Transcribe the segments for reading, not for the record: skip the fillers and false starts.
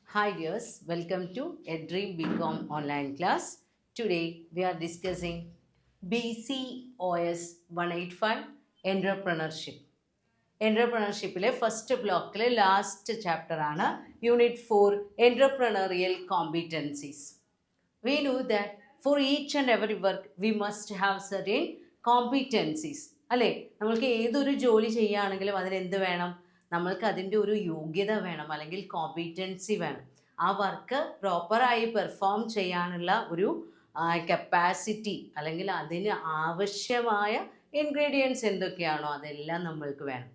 Hi dears, welcome to a Dream BCom online class. Today we are discussing BCOS 185 Entrepreneurship. Entrepreneurshipലെ first ബ്ലോക്കിലെ last chapter ആണ് unit 4 Entrepreneurial Competencies. We know that for each and every work we must have certain competencies. അല്ലേ, നമ്മൾക്ക് ഏതൊരു ജോലി ചെയ്യുകയാണെങ്കിലും അതിന് എന്ത് വേണം? നമ്മൾക്ക് അതിൻ്റെ ഒരു യോഗ്യത വേണം, അല്ലെങ്കിൽ കോമ്പീറ്റൻസി വേണം. ആ വർക്ക് പ്രോപ്പറായി പെർഫോം ചെയ്യാനുള്ള ഒരു കപ്പാസിറ്റി, അല്ലെങ്കിൽ അതിന് ആവശ്യമായ ഇൻഗ്രീഡിയൻസ് എന്തൊക്കെയാണോ അതെല്ലാം നമ്മൾക്ക് വേണം.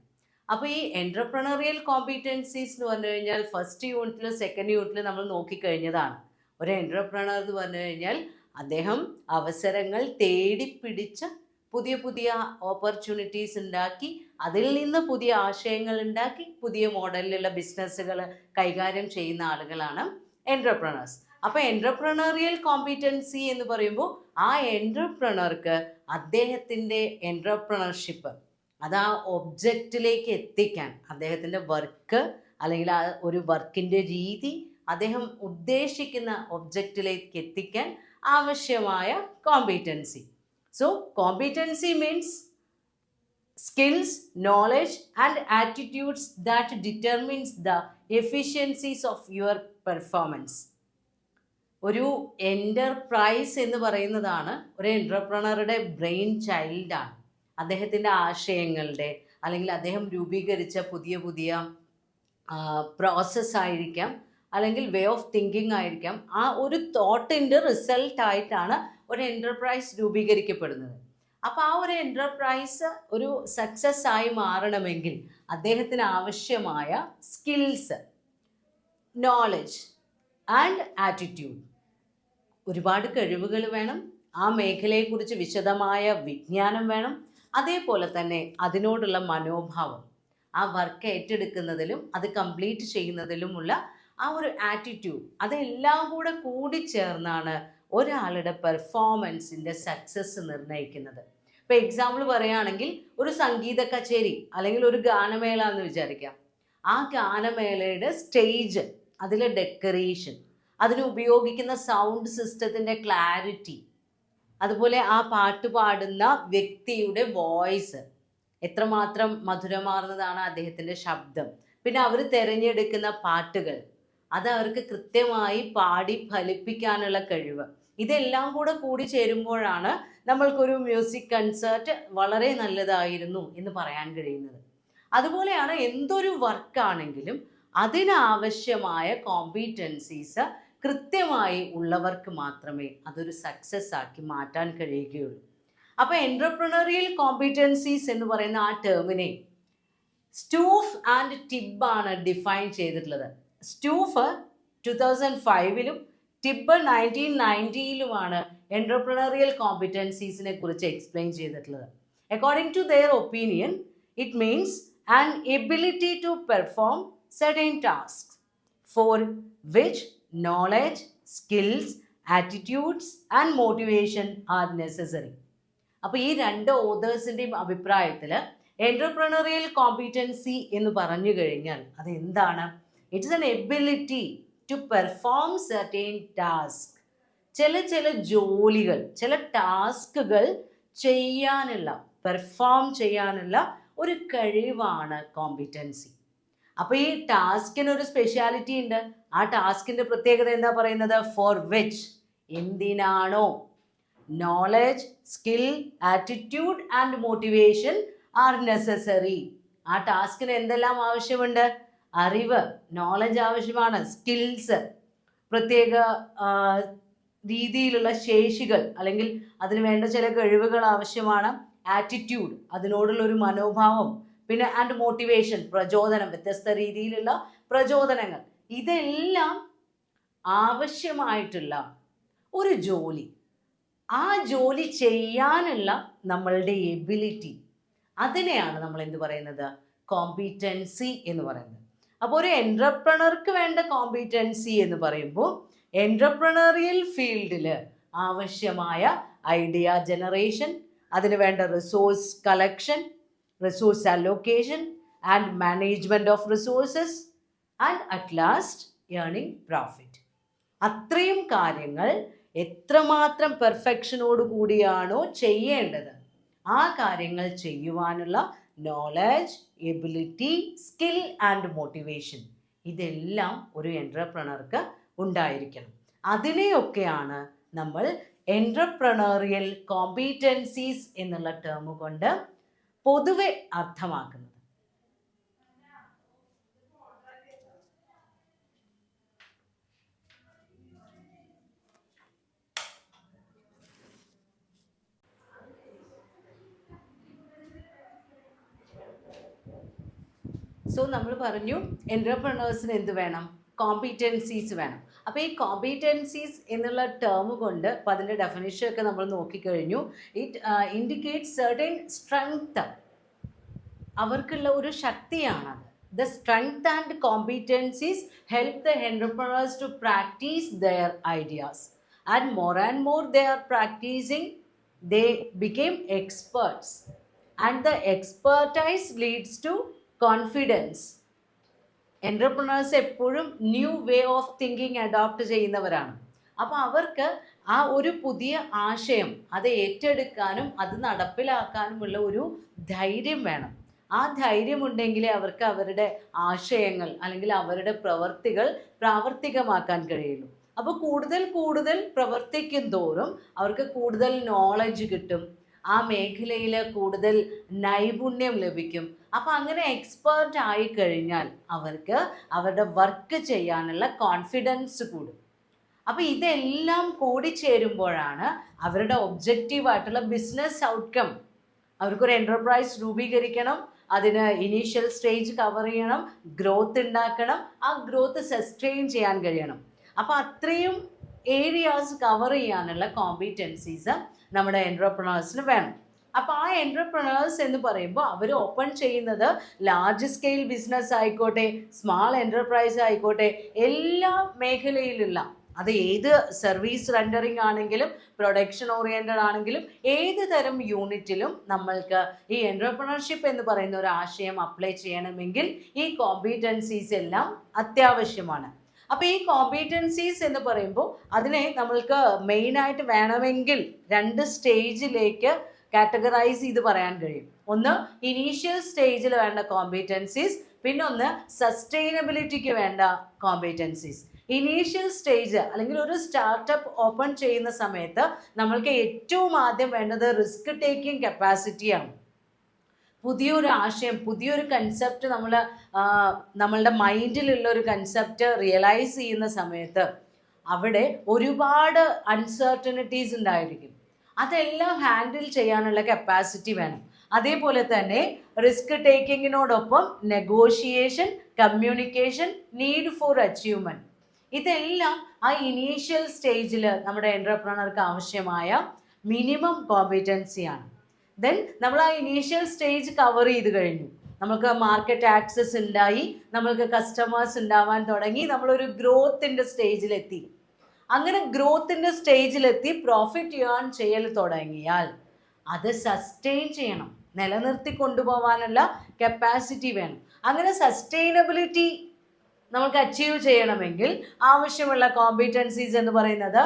അപ്പോൾ ഈ എൻ്റർപ്രണറിയൽ കോമ്പീറ്റൻസീസ് എന്ന് പറഞ്ഞു കഴിഞ്ഞാൽ ഫസ്റ്റ് യൂണിറ്റിലും സെക്കൻഡ് യൂണിറ്റിലും നമ്മൾ നോക്കിക്കഴിഞ്ഞതാണ്. ഒരു എൻ്റർപ്രണർ എന്ന് പറഞ്ഞു കഴിഞ്ഞാൽ അദ്ദേഹം അവസരങ്ങൾ തേടിപ്പിടിച്ച് പുതിയ പുതിയ ഓപ്പർച്യൂണിറ്റീസ് ഉണ്ടാക്കി, അതിൽ നിന്ന് പുതിയ ആശയങ്ങൾ ഉണ്ടാക്കി പുതിയ മോഡലിലുള്ള ബിസിനസ്സുകൾ കൈകാര്യം ചെയ്യുന്ന ആളുകളാണ് എൻ്റർപ്രണേഴ്സ്. അപ്പോൾ എൻ്റർപ്രണറിയൽ കോമ്പീറ്റൻസി എന്ന് പറയുമ്പോൾ ആ എൻ്റർപ്രണർക്ക് അദ്ദേഹത്തിൻ്റെ എൻ്റർപ്രണർഷിപ്പ് അത് ആ ഒബ്ജക്റ്റിലേക്ക് എത്തിക്കാൻ, അദ്ദേഹത്തിൻ്റെ വർക്ക് അല്ലെങ്കിൽ ആ ഒരു വർക്കിൻ്റെ രീതി അദ്ദേഹം ഉദ്ദേശിക്കുന്ന ഒബ്ജക്റ്റിലേക്ക് എത്തിക്കാൻ ആവശ്യമായ competency. So competency means skills, knowledge and attitudes that determines the efficiencies of your performance. ഒരു എൻ്റർപ്രൈസ് എന്ന് പറയുന്നതാണ് ഒരു എൻ്റർപ്രണറുടെ ബ്രെയിൻ ചൈൽഡാണ്. അദ്ദേഹത്തിൻ്റെ ആശയങ്ങളുടെ അല്ലെങ്കിൽ അദ്ദേഹം രൂപീകരിച്ച പുതിയ പുതിയ പ്രോസസ്സായിരിക്കാം, അല്ലെങ്കിൽ വേ ഓഫ് തിങ്കിങ് ആയിരിക്കാം. ആ ഒരു തോട്ടിൻ്റെ റിസൾട്ടായിട്ടാണ് ഒരു എൻ്റർപ്രൈസ് രൂപീകരിക്കപ്പെടുന്നത്. അപ്പോൾ ആ ഒരു എൻ്റർപ്രൈസ് ഒരു സക്സസ് ആയി മാറണമെങ്കിൽ അദ്ദേഹത്തിന് ആവശ്യമായ സ്കിൽസ്, നോളജ് ആൻഡ് ആറ്റിറ്റ്യൂഡ്, ഒരുപാട് കഴിവുകൾ വേണം. ആ മേഖലയെക്കുറിച്ച് വിശദമായ വിജ്ഞാനം വേണം. അതേപോലെ തന്നെ അതിനോടുള്ള മനോഭാവം, ആ വർക്ക് ഏറ്റെടുക്കുന്നതിലും അത് കംപ്ലീറ്റ് ചെയ്യുന്നതിലുമുള്ള ആ ഒരു ആറ്റിറ്റ്യൂഡ്, അതെല്ലാം കൂടെ കൂടിച്ചേർന്നാണ് ഒരാളുടെ പെർഫോമൻസിൻ്റെ സക്സസ് നിർണ്ണയിക്കുന്നത്. ഇപ്പോൾ എക്സാമ്പിൾ പറയുകയാണെങ്കിൽ ഒരു സംഗീത കച്ചേരി അല്ലെങ്കിൽ ഒരു ഗാനമേള എന്ന് വിചാരിക്കാം. ആ ഗാനമേളയുടെ സ്റ്റേജ്, അതിലെ ഡെക്കറേഷൻ, അതിന് ഉപയോഗിക്കുന്ന സൗണ്ട് സിസ്റ്റത്തിൻ്റെ ക്ലാരിറ്റി, അതുപോലെ ആ പാട്ട് പാടുന്ന വ്യക്തിയുടെ വോയിസ് എത്രമാത്രം മധുരമാർന്നതാണ് അദ്ദേഹത്തിൻ്റെ ശബ്ദം, പിന്നെ അവർ തിരഞ്ഞെടുക്കുന്ന പാട്ടുകൾ അത് അവർക്ക് കൃത്യമായി പാടി ഫലിപ്പിക്കാനുള്ള കഴിവ്, ഇതെല്ലാം കൂടെ കൂടി ചേരുമ്പോഴാണ് നമ്മൾക്കൊരു മ്യൂസിക് കൺസേർട്ട് വളരെ നല്ലതായിരുന്നു എന്ന് പറയാൻ കഴിയുന്നത്. അതുപോലെയാണ് എന്തൊരു വർക്കാണെങ്കിലും അതിനാവശ്യമായ കോമ്പീറ്റൻസീസ് കൃത്യമായി ഉള്ളവർക്ക് മാത്രമേ അതൊരു സക്സസ് ആക്കി മാറ്റാൻ കഴിയുകയുള്ളൂ. അപ്പോൾ എൻ്റർപ്രണറിയൽ കോമ്പീറ്റൻസീസ് എന്ന് പറയുന്ന ആ ടേമിനെ സ്റ്റൂഫ് ആൻഡ് ടിബാണ് ഡിഫൈൻ ചെയ്തിട്ടുള്ളത്. സ്റ്റൂഫ് 2005-ലും ടിബ് 1990-ലുമാണ് എൻ്റർപ്രണറിയൽ കോമ്പീറ്റൻസീസിനെ കുറിച്ച് എക്സ്പ്ലെയിൻ ചെയ്തിട്ടുള്ളത്. According to their opinion, it means an ability to perform certain tasks for which knowledge, skills, attitudes and motivation are necessary. അപ്പോൾ ഈ രണ്ട് ഓതേഴ്സിൻ്റെയും അഭിപ്രായത്തിൽ എൻ്റർപ്രണറിയൽ കോമ്പീറ്റൻസി എന്ന് പറഞ്ഞു കഴിഞ്ഞാൽ അത് എന്താണ്? It's an ability to perform certain task. ചില ജോലികൾ, ചില ടാസ്കുകൾ ചെയ്യാനുള്ള, പെർഫോം ചെയ്യാനുള്ള ഒരു കഴിവാണ് കോമ്പീറ്റൻസി. അപ്പോൾ ഈ ടാസ്കിനൊരു സ്പെഷ്യാലിറ്റി ഉണ്ട്. ആ ടാസ്കിൻ്റെ പ്രത്യേകത എന്താ പറയുന്നത്? ഫോർ വിച്ച്, എന്തിനാണോ, knowledge, skill, attitude and motivation R necessary. ആ ടാസ്കിന് എന്തെല്ലാം ആവശ്യമുണ്ട്? അറിവ്, നോളജ് ആവശ്യമാണ്, സ്കിൽസ്, പ്രത്യേക രീതിയിലുള്ള ശേഷികൾ അല്ലെങ്കിൽ അതിന് വേണ്ട ചില കഴിവുകൾ ആവശ്യമാണ്, ആറ്റിറ്റ്യൂഡ്, അതിനോടുള്ള ഒരു മനോഭാവം, പിന്നെ ആൻഡ് മോട്ടിവേഷൻ, പ്രചോദനം, വ്യത്യസ്ത രീതിയിലുള്ള പ്രചോദനങ്ങൾ, ഇതെല്ലാം ആവശ്യമായിട്ടുള്ള ഒരു ജോലി. ആ ജോലി ചെയ്യാനുള്ള നമ്മളുടെ എബിലിറ്റി, അതിനെയാണ് നമ്മൾ എന്ത് പറയുന്നത്? കോമ്പീറ്റൻസി എന്ന് പറയുന്നത്. അപ്പോൾ ഒരു എൻ്റർപ്രണർക്ക് വേണ്ട കോമ്പീറ്റൻസി എന്ന് പറയുമ്പോൾ എൻ്റർപ്രണറിയൽ ഫീൽഡിൽ ആവശ്യമായ ഐഡിയ ജനറേഷൻ, അതിന് വേണ്ട resource collection, resource allocation and management of resources, and at last earning profit. അത്രയും കാര്യങ്ങൾ എത്രമാത്രം പെർഫെക്ഷനോട് കൂടിയാണോ ചെയ്യേണ്ടത് ആ കാര്യങ്ങൾ ചെയ്യുവാനുള്ള knowledge, ability, skill and motivation ഇതെല്ലാം ഒരു എൻട്രപ്രണർക്ക് ഉണ്ടായിരിക്കണം. അതിനെയൊക്കെയാണ് നമ്മൾ എൻട്രപ്രണറിയൽ കോമ്പീറ്റൻസീസ് എന്നുള്ള ടേം കൊണ്ട് പൊതുവെ അർത്ഥമാക്കുന്നത്. സോ നമ്മൾ പറഞ്ഞു എൻട്രപ്രണേഴ്സിന് എന്ത് വേണം, കോമ്പീറ്റൻസീസ് വേണം. അപ്പോൾ ഈ കോമ്പീറ്റൻസീസ് എന്നുള്ള ടേം കൊണ്ട് ഇപ്പോൾ അതിൻ്റെ ഡെഫിനിഷൻ ഒക്കെ നമ്മൾ നോക്കിക്കഴിഞ്ഞു. ഇറ്റ് ഇൻഡിക്കേറ്റ് സർട്ടൻ സ്ട്രെങ്ത്, അവർക്കുള്ള ഒരു ശക്തിയാണത്. The strength and competencies help the entrepreneurs to practice their ideas, and more they are practicing, they became experts, and the expertise leads to confidence. Entrepreneurs എപ്പോഴും new way of thinking adopt ചെയ്യുന്നവരാണ്. അപ്പോൾ അവർക്ക് ആ ഒരു പുതിയ ആശയം അത് ഏറ്റെടുക്കാനും അത് നടപ്പിലാക്കാനുമുള്ള ഒരു ധൈര്യം വേണം. ആ ധൈര്യമുണ്ടെങ്കിലേ അവർക്ക് അവരുടെ ആശയങ്ങൾ അല്ലെങ്കിൽ അവരുടെ പ്രവർത്തികൾ പ്രാവർത്തികമാക്കാൻ കഴിയുള്ളൂ. അപ്പോൾ കൂടുതൽ പ്രവർത്തിക്കും തോറും അവർക്ക് കൂടുതൽ നോളജ് കിട്ടും, ആ മേഖലയിൽ കൂടുതൽ നൈപുണ്യം ലഭിക്കും. അപ്പോൾ അങ്ങനെ എക്സ്പേർട്ട് ആയി കഴിഞ്ഞാൽ അവർക്ക് അവരുടെ വർക്ക് ചെയ്യാനുള്ള കോൺഫിഡൻസ് കൂടും. അപ്പോൾ ഇതെല്ലാം കൂടിച്ചേരുമ്പോഴാണ് അവരുടെ ഒബ്ജക്റ്റീവായിട്ടുള്ള ബിസിനസ് ഔട്ട്കം. അവർക്കൊരു എൻ്റർപ്രൈസ് രൂപീകരിക്കണം, അതിന് ഇനീഷ്യൽ സ്റ്റേജ് കവർ ചെയ്യണം, ഗ്രോത്ത് ഉണ്ടാക്കണം, ആ ഗ്രോത്ത് സസ്റ്റെയിൻ ചെയ്യാൻ കഴിയണം. അപ്പോൾ അത്രയും ഏരിയാസ് കവർ ചെയ്യാനുള്ള കോമ്പീറ്റൻസീസ് നമ്മുടെ എൻട്രപ്രണേഴ്സിന് വേണം. അപ്പോൾ ആ എൻട്രപ്രണേഴ്സ് എന്ന് പറയുമ്പോൾ അവർ ഓപ്പൺ ചെയ്യുന്നത് ലാർജ് സ്കെയിൽ ബിസിനസ് ആയിക്കോട്ടെ, സ്മാൾ എൻ്റർപ്രൈസ് ആയിക്കോട്ടെ, എല്ലാ മേഖലയിലുള്ള, അത് ഏത് സർവീസ് റെൻഡറിങ് ആണെങ്കിലും പ്രൊഡക്ഷൻ ഓറിയൻറ്റഡ് ആണെങ്കിലും ഏത് തരം യൂണിറ്റിലും നമ്മൾക്ക് ഈ എൻട്രപ്രണർഷിപ്പ് എന്ന് പറയുന്ന ഒരു ആശയം അപ്ലൈ ചെയ്യണമെങ്കിൽ ഈ കോമ്പീറ്റൻസീസ് എല്ലാം അത്യാവശ്യമാണ്. അപ്പോൾ ഈ കോമ്പീറ്റൻസീസ് എന്ന് പറയുമ്പോൾ അതിനെ നമ്മൾക്ക് മെയിനായിട്ട് വേണമെങ്കിൽ 2 സ്റ്റേജിലേക്ക് കാറ്റഗറൈസ് ചെയ്ത് പറയാൻ കഴിയും. ഒന്ന് ഇനീഷ്യൽ സ്റ്റേജിൽ വേണ്ട കോമ്പീറ്റൻസീസ്, പിന്നെ ഒന്ന് സസ്റ്റൈനബിലിറ്റിക്ക് വേണ്ട കോമ്പീറ്റൻസീസ്. ഇനീഷ്യൽ സ്റ്റേജ് അല്ലെങ്കിൽ ഒരു സ്റ്റാർട്ടപ്പ് ഓപ്പൺ ചെയ്യുന്ന സമയത്ത് നമ്മൾക്ക് ഏറ്റവും ആദ്യം വേണ്ടത് റിസ്ക് ടേക്കിംഗ് കപ്പാസിറ്റിയാണ്. പുതിയൊരു ആശയം, പുതിയൊരു കൺസെപ്റ്റ് നമ്മളുടെ മൈൻഡിലുള്ള ഒരു കൺസെപ്റ്റ് റിയലൈസ് ചെയ്യുന്ന സമയത്ത് അവിടെ ഒരുപാട് അൺസർട്ടനിറ്റീസ് ഉണ്ടായിരിക്കും. അതെല്ലാം ഹാൻഡിൽ ചെയ്യാനുള്ള കപ്പാസിറ്റി വേണം. അതേപോലെ തന്നെ റിസ്ക് ടേക്കിങ്ങിനോടൊപ്പം negotiation, communication, need for achievement, ഇതെല്ലാം ആ ഇനീഷ്യൽ സ്റ്റേജിൽ നമ്മുടെ എൻട്രപ്രണർക്ക് ആവശ്യമായ മിനിമം കോമ്പീറ്റൻസിയാണ്. ദെൻ നമ്മൾ ആ ഇനീഷ്യൽ സ്റ്റേജ് കവർ ചെയ്ത് കഴിഞ്ഞു, നമുക്ക് മാർക്കറ്റ് ആക്സസ് ഉണ്ടായി, നമ്മൾക്ക് കസ്റ്റമേഴ്സ് ഉണ്ടാവാൻ തുടങ്ങി, നമ്മളൊരു ഗ്രോത്തിൻ്റെ സ്റ്റേജിലെത്തി. അങ്ങനെ ഗ്രോത്തിൻ്റെ സ്റ്റേജിലെത്തി പ്രോഫിറ്റ് ഏൺ ചെയ്യൽ തുടങ്ങിയാൽ അത് സസ്റ്റെയിൻ ചെയ്യണം, നിലനിർത്തി കൊണ്ടുപോകാനുള്ള കപ്പാസിറ്റി വേണം. അങ്ങനെ സസ്റ്റൈനബിലിറ്റി നമുക്ക് അച്ചീവ് ചെയ്യണമെങ്കിൽ ആവശ്യമുള്ള കോമ്പീറ്റൻസീസ് എന്ന് പറയുന്നത്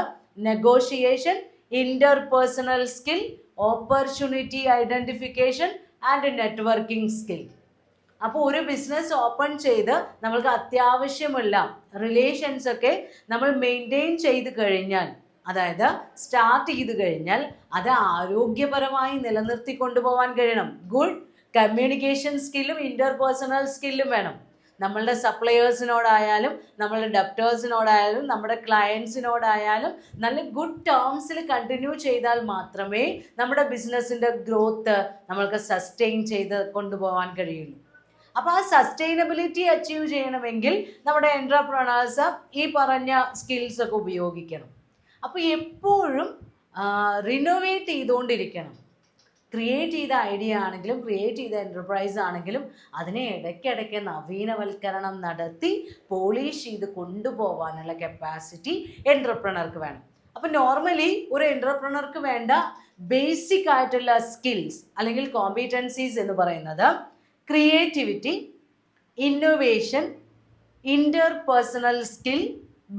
negotiation, interpersonal skill, opportunity identification and networking skill. അപ്പോൾ ഒരു ബിസിനസ് ഓപ്പൺ ചെയ്ത് നമ്മൾക്ക് അത്യാവശ്യമുള്ള റിലേഷൻസ് ഒക്കെ നമ്മൾ മെയിൻറ്റെയിൻ ചെയ്ത് കഴിഞ്ഞാൽ, അതായത് സ്റ്റാർട്ട് ചെയ്ത് കഴിഞ്ഞാൽ അത് ആരോഗ്യപരമായി നിലനിർത്തി കൊണ്ടുപോകാൻ കഴിയണം. ഗുഡ് കമ്മ്യൂണിക്കേഷൻ സ്കില്ലും ഇന്റർപേഴ്സണൽ സ്കില്ലും വേണം. നമ്മളുടെ സപ്ലയേഴ്സിനോടായാലും നമ്മളുടെ ഡെപ്റ്റേഴ്സിനോടായാലും നമ്മുടെ ക്ലയൻസിനോടായാലും നല്ല ഗുഡ് ടേംസിൽ കണ്ടിന്യൂ ചെയ്താൽ മാത്രമേ നമ്മുടെ ബിസിനസ്സിൻ്റെ ഗ്രോത്ത് നമ്മൾക്ക് സസ്റ്റെയിൻ ചെയ്ത് കൊണ്ടുപോകാൻ കഴിയുള്ളൂ. അപ്പോൾ ആ സസ്റ്റൈനബിലിറ്റി അച്ചീവ് ചെയ്യണമെങ്കിൽ നമ്മുടെ എൻട്രപ്രണേഴ്സ് ഈ പറഞ്ഞ സ്കിൽസൊക്കെ ഉപയോഗിക്കണം. അപ്പോൾ എപ്പോഴും റിനോവേറ്റ് ചെയ്തുകൊണ്ടിരിക്കണം. ക്രിയേറ്റ് ചെയ്ത ഐഡിയ ആണെങ്കിലും ക്രിയേറ്റ് ചെയ്ത എൻ്റർപ്രൈസ് ആണെങ്കിലും അതിനെ ഇടയ്ക്കിടയ്ക്ക് നവീനവൽക്കരണം നടത്തി പോളിഷ് ചെയ്ത് കൊണ്ടുപോകാനുള്ള കപ്പാസിറ്റി എൻ്റർപ്രണർക്ക് വേണം. അപ്പോൾ നോർമലി ഒരു എൻ്റർപ്രണർക്ക് വേണ്ട ബേസിക് ആയിട്ടുള്ള സ്കിൽസ് അല്ലെങ്കിൽ കോമ്പീറ്റൻസീസ് എന്ന് പറയുന്നത് creativity, innovation, interpersonal skill,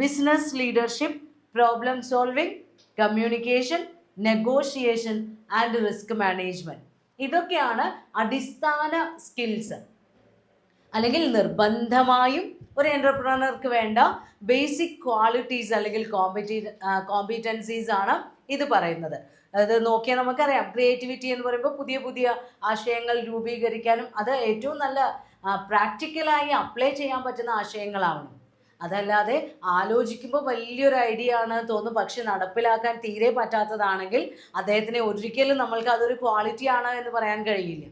business leadership, problem solving, communication, negotiation and risk management. ഇതൊക്കെയാണ് അടിസ്ഥാന സ്കിൽസ്, അല്ലെങ്കിൽ നിർബന്ധമായും ഒരു എൻ്റർപ്രണർക്ക് വേണ്ട ബേസിക് ക്വാളിറ്റീസ് അല്ലെങ്കിൽ കോമ്പിറ്റൻസീസ് ആണ് ഇത് പറയുന്നത്. അത് നോക്കിയാൽ നമുക്കറിയാം, ക്രിയേറ്റിവിറ്റി എന്ന് പറയുമ്പോൾ പുതിയ പുതിയ ആശയങ്ങൾ രൂപീകരിക്കാനും അത് ഏറ്റവും നല്ല പ്രാക്ടിക്കലായി അപ്ലൈ ചെയ്യാൻ പറ്റുന്ന ആശയങ്ങളാവണം. അതല്ലാതെ ആലോചിക്കുമ്പോൾ വലിയൊരു ഐഡിയ ആണ് തോന്നും, പക്ഷെ നടപ്പിലാക്കാൻ തീരെ പറ്റാത്തതാണെങ്കിൽ അദ്ദേഹത്തിനെ ഒരിക്കലും നമ്മൾക്ക് അതൊരു ക്വാളിറ്റി ആണ് എന്ന് പറയാൻ കഴിയില്ല.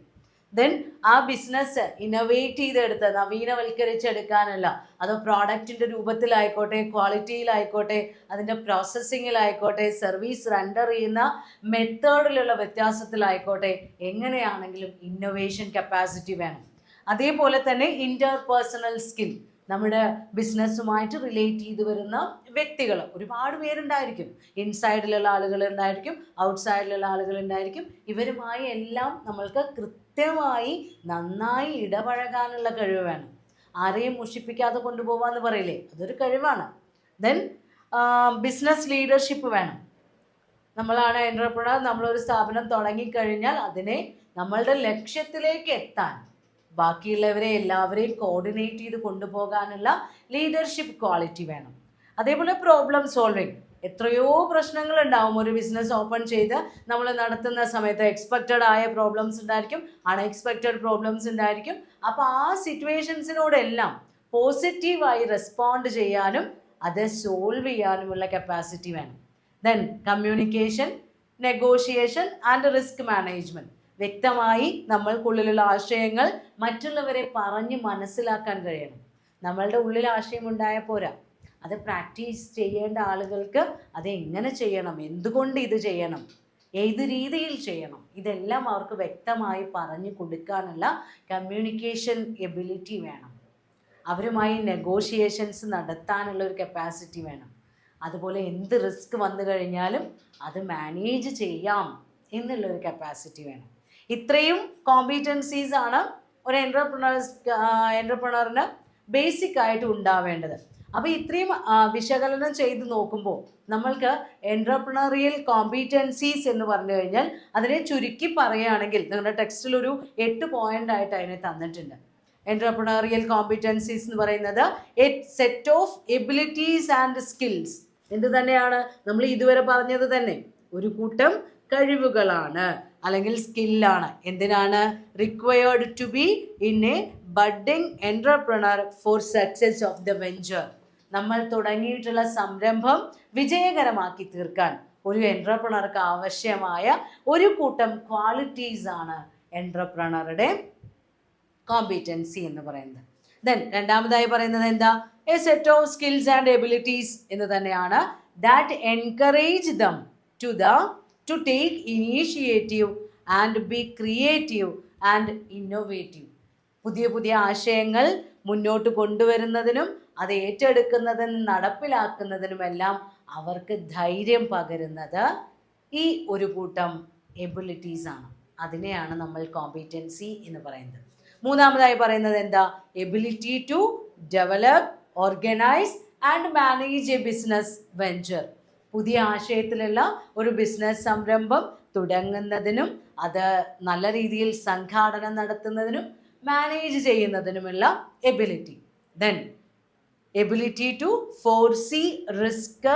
ദെൻ ആ ബിസിനസ് ഇന്നോവേറ്റ് ചെയ്തെടുത്ത് നവീനവൽക്കരിച്ചെടുക്കാനല്ല, അത് പ്രോഡക്റ്റിൻ്റെ രൂപത്തിലായിക്കോട്ടെ, ക്വാളിറ്റിയിലായിക്കോട്ടെ, അതിൻ്റെ പ്രോസസ്സിങ്ങിലായിക്കോട്ടെ, സർവീസ് റെൻഡർ ചെയ്യുന്ന മെത്തേഡിലുള്ള വ്യത്യാസത്തിലായിക്കോട്ടെ, എങ്ങനെയാണെങ്കിലും ഇന്നോവേഷൻ കപ്പാസിറ്റി വേണം. അതേപോലെ തന്നെ ഇൻ്റർപേഴ്സണൽ സ്കിൽ, നമ്മുടെ ബിസിനസ്സുമായിട്ട് റിലേറ്റ് ചെയ്ത് വരുന്ന വ്യക്തികൾ ഒരുപാട് പേരുണ്ടായിരിക്കും. ഇൻസൈഡിലുള്ള ആളുകളുണ്ടായിരിക്കും, ഔട്ട്സൈഡിലുള്ള ആളുകളുണ്ടായിരിക്കും. ഇവരുമായി എല്ലാം നമ്മൾക്ക് കൃത്യമായി നന്നായി ഇടപഴകാനുള്ള കഴിവ് വേണം. ആരെയും മുഷിപ്പിക്കാതെ കൊണ്ടുപോകാമെന്ന് പറയില്ലേ, അതൊരു കഴിവാണ്. ദെൻ ബിസിനസ് ലീഡർഷിപ്പ് വേണം. നമ്മളാണ് എൻ്റർപ്രണർ, നമ്മളൊരു സ്ഥാപനം തുടങ്ങിക്കഴിഞ്ഞാൽ അതിനെ നമ്മളുടെ ലക്ഷ്യത്തിലേക്ക് എത്താൻ ബാക്കിയുള്ളവരെ എല്ലാവരെയും കോർഡിനേറ്റ് ചെയ്ത് കൊണ്ടുപോകാനുള്ള ലീഡർഷിപ്പ് ക്വാളിറ്റി വേണം. അതേപോലെ പ്രോബ്ലം സോൾവിങ്, എത്രയോ പ്രശ്നങ്ങൾ ഉണ്ടാവും ഒരു ബിസിനസ് ഓപ്പൺ ചെയ്ത് നമ്മൾ നടത്തുന്ന സമയത്ത്. എക്സ്പെക്റ്റഡ് ആയ പ്രോബ്ലംസ് ഉണ്ടായിരിക്കും, അൺഎക്സ്പെക്റ്റഡ് പ്രോബ്ലംസ് ഉണ്ടായിരിക്കും. അപ്പോൾ ആ സിറ്റുവേഷൻസിനോടെല്ലാം പോസിറ്റീവായി റെസ്പോണ്ട് ചെയ്യാനും അത് സോൾവ് ചെയ്യാനുമുള്ള കപ്പാസിറ്റി വേണം. Then communication, negotiation and risk management, വ്യക്തമായി നമ്മൾക്കുള്ളിലുള്ള ആശയങ്ങൾ മറ്റുള്ളവരെ പറഞ്ഞ് മനസ്സിലാക്കാൻ കഴിയണം. നമ്മളുടെ ഉള്ളിൽ ആശയം ഉണ്ടായാൽ പോരാ, അത് പ്രാക്ടീസ് ചെയ്യേണ്ട ആളുകൾക്ക് അത് എങ്ങനെ ചെയ്യണം, എന്തുകൊണ്ട് ഇത് ചെയ്യണം, ഏത് രീതിയിൽ ചെയ്യണം, ഇതെല്ലാം അവർക്ക് വ്യക്തമായി പറഞ്ഞു കൊടുക്കാനുള്ള കമ്മ്യൂണിക്കേഷൻ എബിലിറ്റി വേണം. അവരുമായി നെഗോഷിയേഷൻസ് നടത്താനുള്ള ഒരു കപ്പാസിറ്റി വേണം. അതുപോലെ എന്ത് റിസ്ക് വന്നു കഴിഞ്ഞാലും അത് മാനേജ് ചെയ്യാം എന്നുള്ളൊരു കപ്പാസിറ്റി വേണം. ഇത്രയും കോമ്പീറ്റൻസീസ് ആണ് ഒരു എൻ്റർപ്രണറിന് ബേസിക് ആയിട്ട് ഉണ്ടാവേണ്ടത്. അപ്പോൾ ഇത്രയും വിശകലനം ചെയ്ത് നോക്കുമ്പോൾ നമ്മൾക്ക് എൻ്റർപ്രണറിയൽ കോമ്പീറ്റൻസീസ് എന്ന് പറഞ്ഞു കഴിഞ്ഞാൽ അതിനെ ചുരുക്കി പറയുകയാണെങ്കിൽ നിങ്ങളുടെ ടെക്സ്റ്റിൽ ഒരു 8 പോയിൻ്റായിട്ട് അതിനെ തന്നിട്ടുണ്ട്. എൻ്റർപ്രണറിയൽ കോമ്പീറ്റൻസീസ് എന്ന് പറയുന്നത് A set of abilities and skills. എന്ത് തന്നെയാണ് നമ്മൾ ഇതുവരെ പറഞ്ഞത് തന്നെ, ഒരു കൂട്ടം കഴിവുകളാണ് അല്ലെങ്കിൽ സ്കില്ലാണ്. എന്തിനാണ്? Required to be in a budding entrepreneur for success of the venture. നമ്മൾ തുടങ്ങിയിട്ടുള്ള സംരംഭം വിജയകരമാക്കി തീർക്കാൻ ഒരു എൻ്റർപ്രണർക്ക് ആവശ്യമായ ഒരു കൂട്ടം ക്വാളിറ്റീസ് ആണ് എൻ്റർപ്രണറുടെ കോമ്പീറ്റൻസി എന്ന് പറയുന്നത്. ദെൻ രണ്ടാമതായി പറയുന്നത് എന്താ? A set of skills and abilities എന്ന് തന്നെയാണ്. That encourage dum to take initiative and be creative and innovative. പുതിയ പുതിയ ആശയങ്ങൾ മുന്നോട്ട് കൊണ്ടുവരുന്നതിനും അത് ഏറ്റെടുക്കുന്നതിനും നടപ്പിലാക്കുന്നതിനുമെല്ലാം അവർക്ക് ധൈര്യം പകരുന്നത് ഈ ഒരു കൂട്ടം എബിലിറ്റീസ് ആണ്. അതിനെയാണ് നമ്മൾ കോമ്പീറ്റൻസി എന്ന് പറയുന്നത്. മൂന്നാമതായി പറയുന്നത് എന്താ? Ability to develop, organise and manage a business venture. പുതിയ ആശയത്തിലുള്ള ഒരു ബിസിനസ് സംരംഭം തുടങ്ങുന്നതിനും അത് നല്ല രീതിയിൽ സംഘാടനം നടത്തുന്നതിനും മാനേജ് ചെയ്യുന്നതിനുമുള്ള ability. Then ability to foresee risk,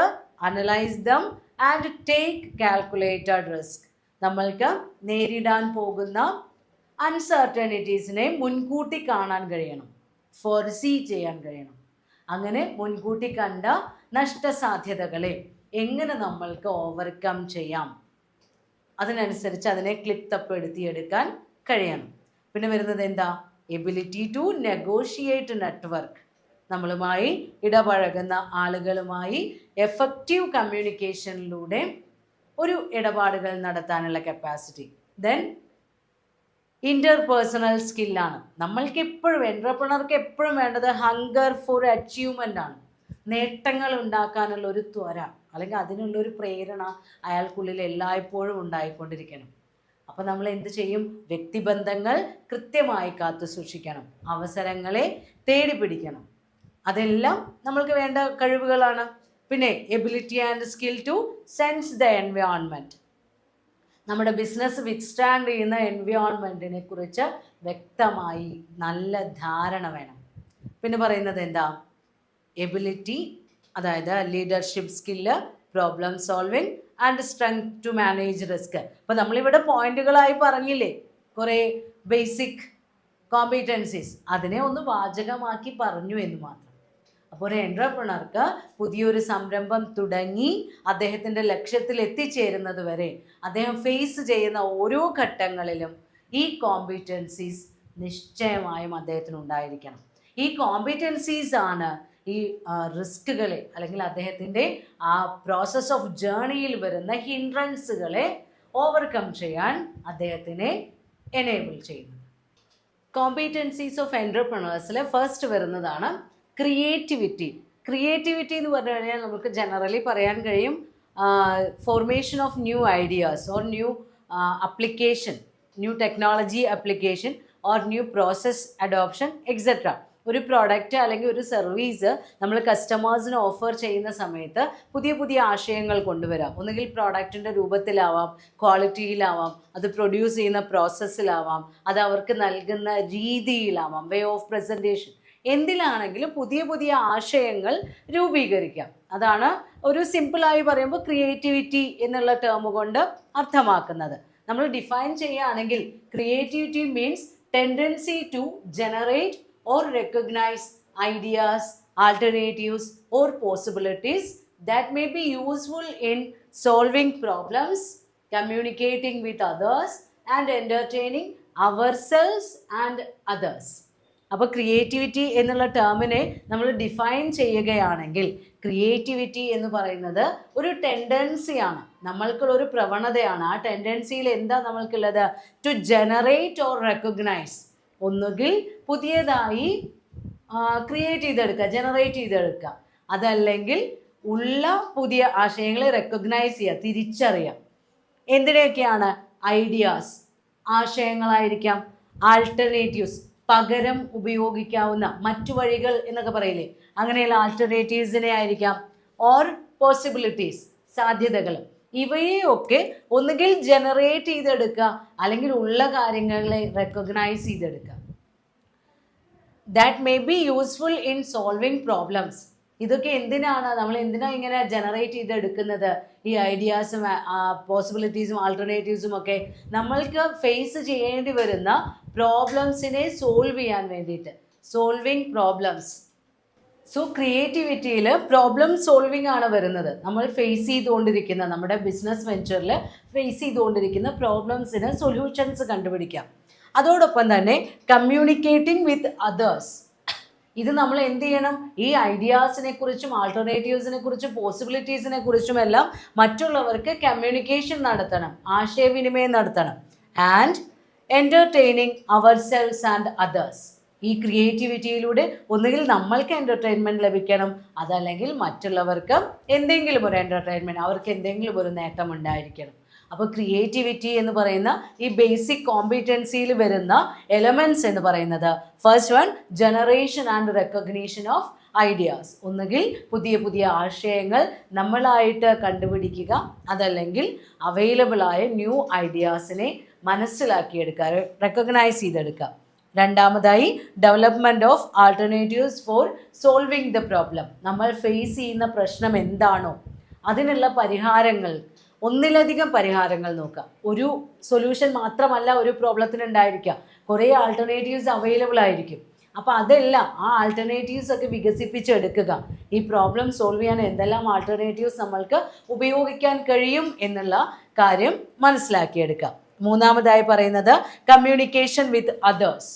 analyse them and take calculated risk. നമ്മൾക്ക് നേരിടാൻ പോകുന്ന അൺസർട്ടനിറ്റീസിനെ മുൻകൂട്ടി കാണാൻ കഴിയണം, ഫോർസീ ചെയ്യാൻ കഴിയണം. അങ്ങനെ മുൻകൂട്ടി കണ്ട നഷ്ടസാധ്യതകളെ എങ്ങനെ നമ്മൾക്ക് ഓവർകം ചെയ്യാം, അതിനനുസരിച്ച് അതിനെ ക്ലിപ്തപ്പെടുത്തിയെടുക്കാൻ കഴിയണം. പിന്നെ വരുന്നത് എന്താ? Ability to negotiate network. നമ്മളുമായി ഇടപഴകുന്ന ആളുകളുമായി എഫക്റ്റീവ് കമ്മ്യൂണിക്കേഷനിലൂടെ ഒരു ഇടപാടുകൾ നടത്താനുള്ള കപ്പാസിറ്റി. Then interpersonal സ്കില്ലാണ്. നമ്മൾക്ക് എപ്പോഴും എൻ്റർപ്രണർക്ക് എപ്പോഴും വേണ്ടത് ഹങ്കർ ഫോർ അച്ചീവ്മെൻ്റ് ആണ്. നേട്ടങ്ങൾ ഉണ്ടാക്കാനുള്ള ഒരു ത്വര അല്ലെങ്കിൽ അതിനുള്ളൊരു പ്രേരണ അയാൾക്കുള്ളിൽ എല്ലായ്പ്പോഴും ഉണ്ടായിക്കൊണ്ടിരിക്കണം. അപ്പോൾ നമ്മൾ എന്ത് ചെയ്യും? വ്യക്തിബന്ധങ്ങൾ കൃത്യമായി കാത്തു സൂക്ഷിക്കണം, അവസരങ്ങളെ തേടി പിടിക്കണം. അതെല്ലാം നമ്മൾക്ക് വേണ്ട കഴിവുകളാണ്. പിന്നെ ability and skill to sense the environment. നമ്മുടെ ബിസിനസ് വിത്ത്സ്റ്റാൻഡ് ചെയ്യുന്ന എൻവയോൺമെൻറ്റിനെ കുറിച്ച് വ്യക്തമായി നല്ല ധാരണ വേണം. പിന്നെ പറയുന്നത് എന്താ? എബിലിറ്റി, അതായത് leadership skill, problem solving and strength to manage risk. അപ്പോൾ നമ്മളിവിടെ പോയിന്റുകളായി പറഞ്ഞില്ലേ കുറേ ബേസിക് കോമ്പീറ്റൻസീസ്, അതിനെ ഒന്ന് വാചകമാക്കി പറഞ്ഞു എന്ന് മാത്രം. അപ്പോൾ ഒരു എൻട്രപ്രണർക്ക് പുതിയൊരു സംരംഭം തുടങ്ങി അദ്ദേഹത്തിൻ്റെ ലക്ഷ്യത്തിൽ എത്തിച്ചേരുന്നത് വരെ അദ്ദേഹം ഫേസ് ചെയ്യുന്ന ഓരോ ഘട്ടങ്ങളിലും ഈ കോമ്പീറ്റൻസീസ് നിശ്ചയമായും അദ്ദേഹത്തിന് ഉണ്ടായിരിക്കണം. ഈ കോമ്പീറ്റൻസീസ് ആണ് ഈ റിസ്കുകളെ അല്ലെങ്കിൽ അദ്ദേഹത്തിൻ്റെ ആ പ്രോസസ് ഓഫ് ജേർണിയിൽ വരുന്ന ഹിൻഡ്രൻസുകളെ ഓവർകം ചെയ്യാൻ അദ്ദേഹത്തിനെ എനേബിൾ ചെയ്യുന്നത്. കോമ്പീറ്റൻസീസ് ഓഫ് എൻട്രപ്രണേഴ്സിൽ ഫസ്റ്റ് വരുന്നതാണ് ക്രിയേറ്റിവിറ്റി. ക്രിയേറ്റിവിറ്റി എന്ന് പറഞ്ഞു കഴിഞ്ഞാൽ നമുക്ക് ജനറലി പറയാൻ കഴിയും formation of new ideas or new application, new technology application or new process adoption etcetera. ഒരു പ്രോഡക്റ്റ് അല്ലെങ്കിൽ ഒരു സർവീസ് നമ്മൾ കസ്റ്റമേഴ്സിന് ഓഫർ ചെയ്യുന്ന സമയത്ത് പുതിയ പുതിയ ആശയങ്ങൾ കൊണ്ടുവരാം. ഒന്നുകിൽ പ്രോഡക്റ്റിൻ്റെ രൂപത്തിലാവാം, ക്വാളിറ്റിയിലാവാം, അത് പ്രൊഡ്യൂസ് ചെയ്യുന്ന പ്രോസസ്സിലാവാം, അത് അവർക്ക് നൽകുന്ന രീതിയിലാവാം, വേ ഓഫ് പ്രസൻറ്റേഷൻ, എന്തിലാണെങ്കിലും പുതിയ പുതിയ ആശയങ്ങൾ രൂപീകരിക്കാം. അതാണ് ഒരു സിമ്പിളായി പറയുമ്പോൾ ക്രിയേറ്റിവിറ്റി എന്നുള്ള ടേം കൊണ്ട് അർത്ഥമാക്കുന്നത്. നമ്മൾ ഡിഫൈൻ ചെയ്യുകയാണെങ്കിൽ creativity means tendency to generate or recognize ideas, alternatives or possibilities that may be useful in solving problems, communicating with others and entertaining ourselves and others. അപ്പോൾ ക്രിയേറ്റിവിറ്റി എന്നുള്ള ടേമിനെ നമ്മൾ ഡിഫൈൻ ചെയ്യുകയാണെങ്കിൽ creativity എന്ന് പറയുന്നത് ഒരു ടെൻഡൻസിയാണ്, നമ്മൾക്കുള്ളൊരു പ്രവണതയാണ്. ആ ടെൻഡൻസിയിൽ എന്താ നമ്മൾക്കുള്ളത്? ടു ജനറേറ്റ് ഓർ റെക്കഗ്നൈസ്, ഒന്നുകിൽ പുതിയതായി ക്രിയേറ്റ് ചെയ്തെടുക്കുക, ജനറേറ്റ് ചെയ്തെടുക്കുക, അതല്ലെങ്കിൽ ഉള്ള പുതിയ ആശയങ്ങളെ റെക്കഗ്നൈസ് ചെയ്യുക, തിരിച്ചറിയാം. എന്തിനൊക്കെയാണ്? ഐഡിയാസ്, ആശയങ്ങളായിരിക്കാം, ആൾട്ടർനേറ്റീവ്സ്, പകരം ഉപയോഗിക്കാവുന്ന മറ്റു വഴികൾ എന്നൊക്കെ പറയില്ലേ, അങ്ങനെയുള്ള ആൾട്ടർനേറ്റീവ്സിനെ ആയിരിക്കാം, ഓർ പോസിബിലിറ്റീസ്, സാധ്യതകൾ. ഇവയെയൊക്കെ ഒന്നുകിൽ ജനറേറ്റ് ചെയ്തെടുക്കുക അല്ലെങ്കിൽ ഉള്ള കാര്യങ്ങളെ റെക്കഗ്നൈസ് ചെയ്തെടുക്കുക. That may be useful in solving problems. ഇതൊക്കെ എന്തിനാണ്? നമ്മൾ എന്തിനാണ് ഇങ്ങനെ ജനറേറ്റ് ചെയ്തെടുക്കുന്നത്? ഈ ഐഡിയാസും പോസിബിലിറ്റീസും ആൾട്ടർനേറ്റീവ്സും ഒക്കെ നമ്മൾക്ക് ഫേസ് ചെയ്യേണ്ടി വരുന്ന പ്രോബ്ലംസിനെ സോൾവ് ചെയ്യാൻ വേണ്ടിയിട്ട്, സോൾവിങ് പ്രോബ്ലംസ്. സോ ക്രിയേറ്റിവിറ്റിയിൽ പ്രോബ്ലം സോൾവിങ് ആണ് വരുന്നത്. നമ്മൾ ഫേസ് ചെയ്തുകൊണ്ടിരിക്കുന്ന, നമ്മുടെ ബിസിനസ് വെഞ്ചറിൽ ഫേസ് ചെയ്തുകൊണ്ടിരിക്കുന്ന പ്രോബ്ലംസിന് സൊല്യൂഷൻസ് കണ്ടുപിടിക്കാം. അതോടൊപ്പം തന്നെ കമ്മ്യൂണിക്കേറ്റിംഗ് വിത്ത് അതേഴ്സ്. ഇത് നമ്മൾ എന്ത് ചെയ്യണം? ഈ ഐഡിയാസിനെ കുറിച്ചും ആൾട്ടർനേറ്റീവ്സിനെ കുറിച്ചും പോസിബിലിറ്റീസിനെ കുറിച്ചും എല്ലാം മറ്റുള്ളവർക്ക് കമ്മ്യൂണിക്കേഷൻ നടത്തണം, ആശയവിനിമയം നടത്തണം. And entertaining ourselves and others. ഈ ക്രിയേറ്റിവിറ്റിയിലൂടെ ഒന്നുകിൽ നമ്മൾക്ക് എൻ്റർടൈൻമെൻറ്റ് ലഭിക്കണം, അതല്ലെങ്കിൽ മറ്റുള്ളവർക്ക് എന്തെങ്കിലും ഒരു എൻ്റർടൈൻമെൻറ്റ്, അവർക്ക് എന്തെങ്കിലും ഒരു നേട്ടം ഉണ്ടായിരിക്കണം. അപ്പോൾ ക്രിയേറ്റിവിറ്റി എന്ന് പറയുന്ന ഈ ബേസിക് കോമ്പീറ്റൻസിയിൽ വരുന്ന എലമെൻറ്റ്സ് എന്ന് പറയുന്നത് first one, generation and recognition of ideas. ഒന്നുകിൽ പുതിയ പുതിയ ആശയങ്ങൾ നമ്മളായിട്ട് കണ്ടുപിടിക്കുക, അതല്ലെങ്കിൽ അവൈലബിളായ ന്യൂ ഐഡിയാസിനെ മനസ്സിലാക്കിയെടുക്കുക, റെക്കഗ്നൈസ് ചെയ്തെടുക്കുക. രണ്ടാമതായി development of alternatives four solving the problem. നമ്മൾ ഫേസ് ചെയ്യുന്ന പ്രശ്നം എന്താണോ അതിനുള്ള പരിഹാരങ്ങൾ, ഒന്നിലധികം പരിഹാരങ്ങൾ നോക്കുക. ഒരു സൊല്യൂഷൻ മാത്രമല്ല ഒരു പ്രോബ്ലത്തിന് ഉണ്ടായിരിക്കുക, കുറേ ആൾട്ടർനേറ്റീവ്സ് അവൈലബിൾ ആയിരിക്കും. അപ്പോൾ അതെല്ലാം ആ ആൾട്ടർനേറ്റീവ്സ് ഒക്കെ വികസിപ്പിച്ചെടുക്കുക. ഈ പ്രോബ്ലം സോൾവ് ചെയ്യാൻ എന്തെല്ലാം ആൾട്ടർനേറ്റീവ്സ് നമ്മൾക്ക് ഉപയോഗിക്കാൻ കഴിയും എന്നുള്ള കാര്യം മനസ്സിലാക്കിയെടുക്കുക. മൂന്നാമതായി പറയുന്നത് കമ്മ്യൂണിക്കേഷൻ വിത്ത് അതേഴ്സ്.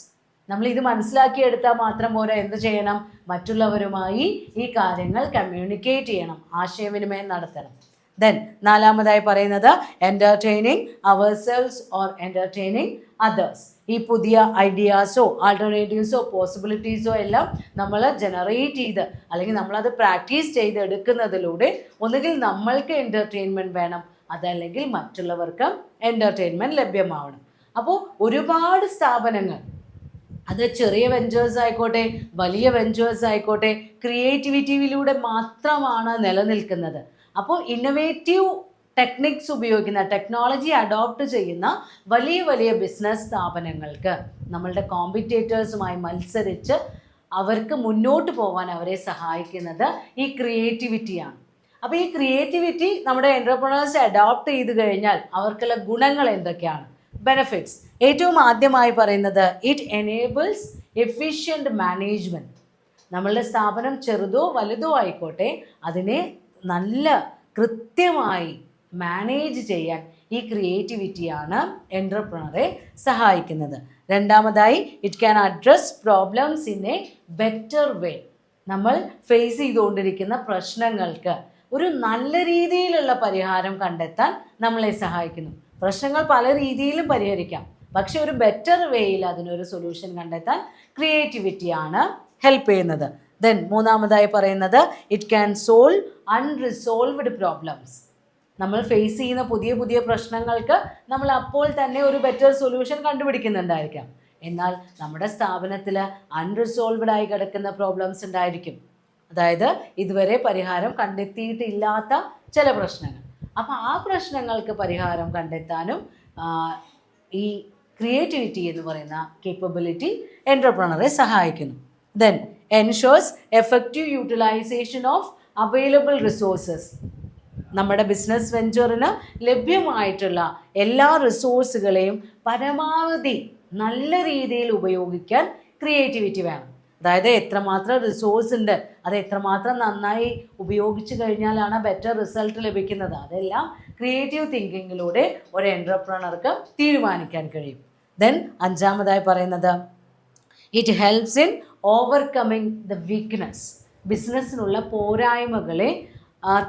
നമ്മൾ ഇത് മനസ്സിലാക്കിയെടുത്താൽ മാത്രം പോരാ, എന്ത് ചെയ്യണം? മറ്റുള്ളവരുമായി ഈ കാര്യങ്ങൾ കമ്മ്യൂണിക്കേറ്റ് ചെയ്യണം, ആശയവിനിമയം നടത്തണം. ദെൻ നാലാമതായി പറയുന്നത് entertaining ourselves or entertaining others. ഈ പുതിയ ഐഡിയാസോ ആൾട്ടർനേറ്റീവ്സോ പോസിബിലിറ്റീസോ എല്ലാം നമ്മൾ ജനറേറ്റ് ചെയ്ത് അല്ലെങ്കിൽ നമ്മളത് പ്രാക്ടീസ് ചെയ്ത് എടുക്കുന്നതിലൂടെ ഒന്നുകിൽ നമ്മൾക്ക് എൻ്റർടൈൻമെൻറ്റ് വേണം, അതല്ലെങ്കിൽ മറ്റുള്ളവർക്ക് എൻ്റർടൈൻമെൻറ്റ് ലഭ്യമാവണം. അപ്പോൾ ഒരുപാട് സ്ഥാപനങ്ങൾ, അത് ചെറിയ വെഞ്ചേഴ്സ് ആയിക്കോട്ടെ, വലിയ വെഞ്ചേഴ്സ് ആയിക്കോട്ടെ, ക്രിയേറ്റിവിറ്റിയിലൂടെ മാത്രമാണ് നിലനിൽക്കുന്നത്. അപ്പോൾ ഇന്നൊവേറ്റീവ് ടെക്നിക്സ് ഉപയോഗിക്കുന്ന, ടെക്നോളജി അഡോപ്റ്റ് ചെയ്യുന്ന വലിയ വലിയ ബിസിനസ് സ്ഥാപനങ്ങൾക്ക് നമ്മളുടെ കോമ്പറ്റേറ്റേഴ്സുമായി മത്സരിച്ച് അവർക്ക് മുന്നോട്ട് പോകാൻ അവരെ സഹായിക്കുന്നത് ഈ ക്രിയേറ്റിവിറ്റിയാണ്. അപ്പോൾ ഈ ക്രിയേറ്റിവിറ്റി നമ്മുടെ എൻ്റർപ്രണേഴ്സ് അഡോപ്റ്റ് ചെയ്ത് കഴിഞ്ഞാൽ അവർക്കുള്ള ഗുണങ്ങൾ എന്തൊക്കെയാണ്? ബെനിഫിറ്റ്സ്. ഏറ്റവും ആദ്യമായി പറയുന്നത് ഇറ്റ് എനേബിൾസ് എഫിഷ്യൻറ്റ് മാനേജ്മെൻറ്റ്. നമ്മളുടെ സ്ഥാപനം ചെറുതോ വലുതോ ആയിക്കോട്ടെ, അതിനെ നല്ല കൃത്യമായി മാനേജ് ചെയ്യാൻ ഈ ക്രിയേറ്റിവിറ്റിയാണ് എൻ്റർപ്രണറെ സഹായിക്കുന്നത്. രണ്ടാമതായി it can address problems in A better വേ. നമ്മൾ ഫേസ് ചെയ്തുകൊണ്ടിരിക്കുന്ന പ്രശ്നങ്ങൾക്ക് ഒരു നല്ല രീതിയിലുള്ള പരിഹാരം കണ്ടെത്താൻ നമ്മളെ സഹായിക്കുന്നു. പ്രശ്നങ്ങൾ പല രീതിയിലും പരിഹരിക്കാം, പക്ഷെ ഒരു ബെറ്റർ വേയിൽ അതിനൊരു സൊല്യൂഷൻ കണ്ടെത്താൻ ക്രിയേറ്റിവിറ്റിയാണ് ഹെൽപ്പ് ചെയ്യുന്നത്. ദെൻ മൂന്നാമതായി പറയുന്നത് it can solve unresolved problems. നമ്മൾ ഫേസ് ചെയ്യുന്ന പുതിയ പുതിയ പ്രശ്നങ്ങൾക്ക് നമ്മൾ അപ്പോൾ തന്നെ ഒരു ബെറ്റർ സൊല്യൂഷൻ കണ്ടുപിടിക്കുന്നുണ്ടായിരിക്കാം. എന്നാൽ നമ്മുടെ സ്ഥാപനത്തിൽ അൺറിസോൾവ്ഡ് ആയി കിടക്കുന്ന പ്രോബ്ലംസ് ഉണ്ടായിരിക്കും, അതായത് ഇതുവരെ പരിഹാരം കണ്ടെത്തിയിട്ടില്ലാത്ത ചില പ്രശ്നങ്ങൾ. അപ്പോൾ ആ പ്രശ്നങ്ങൾക്ക് പരിഹാരം കണ്ടെത്താനും ഈ ക്രിയേറ്റിവിറ്റി എന്ന് പറയുന്ന കേപ്പബിലിറ്റി എൻ്റർപ്രണറെ സഹായിക്കുന്നു. Then ensures effective utilisation of available resources. നമ്മുടെ ബിസിനസ് വെഞ്ചറിന് ലഭ്യമായിട്ടുള്ള എല്ലാ റിസോഴ്സുകളെയും പരമാവധി നല്ല രീതിയിൽ ഉപയോഗിക്കാൻ ക്രിയേറ്റിവിറ്റി വേണം. അതായത് എത്രമാത്രം റിസോഴ്സ് ഉണ്ട്, അത് എത്രമാത്രം നന്നായി ഉപയോഗിച്ച് കഴിഞ്ഞാലാണ് ബെറ്റർ റിസൾട്ട് ലഭിക്കുന്നത്, അതെല്ലാം ക്രിയേറ്റീവ് തിങ്കിങ്ങിലൂടെ ഒരു എൻ്റർപ്രണർക്ക് തീരുമാനിക്കാൻ കഴിയും. ദെൻ അഞ്ചാമതായി പറയുന്നത് it helps in overcoming the weakness. ബിസിനസ്സിനുള്ള പോരായ്മകളെ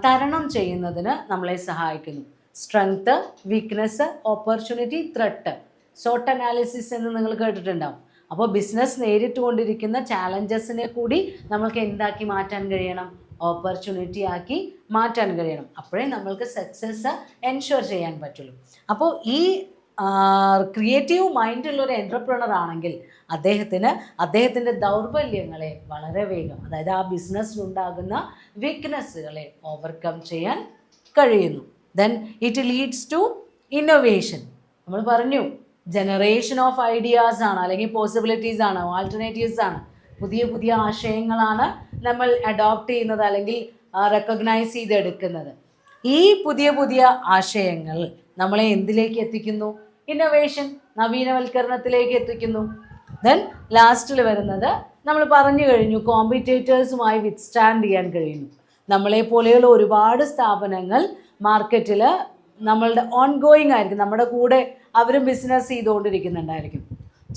തരണം ചെയ്യുന്നതിന് നമ്മളെ സഹായിക്കുന്നു. സ്ട്രെങ്ത്, വീക്ക്നെസ്, ഓപ്പർച്യൂണിറ്റി, ത്രെട്ട്, സോട്ട് അനാലിസിസ് എന്ന് നിങ്ങൾ കേട്ടിട്ടുണ്ടാവും. അപ്പോൾ ബിസിനസ് നേരിട്ടുകൊണ്ടിരിക്കുന്ന ചാലഞ്ചസിനെ കൂടി നമ്മൾക്ക് എന്താക്കി മാറ്റാൻ കഴിയണം? ഓപ്പർച്യൂണിറ്റി ആക്കി മാറ്റാൻ കഴിയണം. അപ്പോഴേ നമ്മൾക്ക് സക്സസ് എൻഷുർ ചെയ്യാൻ പറ്റുള്ളൂ. അപ്പോൾ ഈ ക്രിയേറ്റീവ് മൈൻഡുള്ളൊരു എൻ്റർപ്രണർ ആണെങ്കിൽ അദ്ദേഹത്തിൻ്റെ ദൗർബല്യങ്ങളെ വളരെ വേഗം, അതായത് ആ ബിസിനസ്സിലുണ്ടാകുന്ന വീക്ക്നെസ്സുകളെ ഓവർകം ചെയ്യാൻ കഴിയുന്നു. Then it leads to innovation. നമ്മൾ പറഞ്ഞു ജനറേഷൻ ഓഫ് ഐഡിയാസ് ആണ്, അല്ലെങ്കിൽ പോസിബിലിറ്റീസ് ആണ്, ആൾട്ടർനേറ്റീവ്സ് ആണ്, പുതിയ പുതിയ ആശയങ്ങളാണ് നമ്മൾ അഡോപ്റ്റ് ചെയ്യുന്നത് അല്ലെങ്കിൽ റെക്കഗ്നൈസ് ചെയ്തെടുക്കുന്നത്. ഈ പുതിയ പുതിയ ആശയങ്ങൾ നമ്മളെ എന്തിലേക്ക് എത്തിക്കുന്നു? ഇന്നൊവേഷൻ, നവീനവൽക്കരണത്തിലേക്ക് എത്തിക്കുന്നു. ദെൻ ലാസ്റ്റിൽ വരുന്നത് നമ്മൾ പറഞ്ഞു കഴിഞ്ഞു, കോമ്പറ്റേറ്റേഴ്സുമായി വിത്ത്സ്റ്റാൻഡ് ചെയ്യാൻ കഴിയുന്നു. നമ്മളെ പോലെയുള്ള ഒരുപാട് സ്ഥാപനങ്ങൾ മാർക്കറ്റിൽ നമ്മളുടെ ഓൺഗോയിങ് ആയിരിക്കും, നമ്മുടെ കൂടെ അവരും ബിസിനസ് ചെയ്തുകൊണ്ടിരിക്കുന്നുണ്ടായിരിക്കും.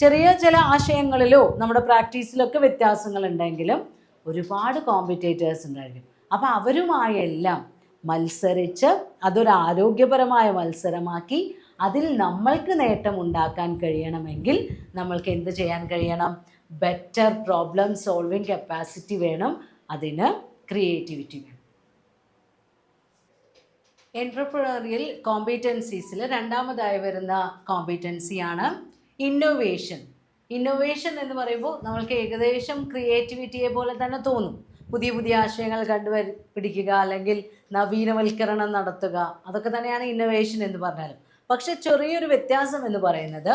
ചെറിയ ചില ആശയങ്ങളിലോ നമ്മുടെ പ്രാക്ടീസിലൊക്കെ വ്യത്യാസങ്ങൾ ഉണ്ടെങ്കിലും ഒരുപാട് കോമ്പറ്റേറ്റേഴ്സ് ഉണ്ടായിരിക്കും. അപ്പോൾ അവരുമായെല്ലാം മത്സരിച്ച് അതൊരു ആരോഗ്യപരമായ മത്സരമാക്കി അതിൽ നമ്മൾക്ക് നേട്ടം ഉണ്ടാക്കാൻ കഴിയണമെങ്കിൽ നമ്മൾക്ക് എന്ത് ചെയ്യാൻ കഴിയണം? ബെറ്റർ പ്രോബ്ലം സോൾവിങ് കപ്പാസിറ്റി വേണം, അതിന് ക്രിയേറ്റിവിറ്റി വേണം. എൻട്രപ്രണറിയൽ കോമ്പീറ്റൻസീസിൽ രണ്ടാമതായി വരുന്ന കോമ്പീറ്റൻസിയാണ് ഇന്നൊവേഷൻ. ഇന്നൊവേഷൻ എന്ന് പറയുമ്പോൾ നമ്മൾക്ക് ഏകദേശം ക്രിയേറ്റിവിറ്റിയെ പോലെ തന്നെ തോന്നും. പുതിയ പുതിയ ആശയങ്ങൾ കണ്ടുപിടിക്കുക അല്ലെങ്കിൽ നവീനവൽക്കരണം നടത്തുക, അതൊക്കെ തന്നെയാണ് ഇന്നൊവേഷൻ എന്ന് പറഞ്ഞാലും. പക്ഷെ ചെറിയൊരു വ്യത്യാസം എന്ന് പറയുന്നത്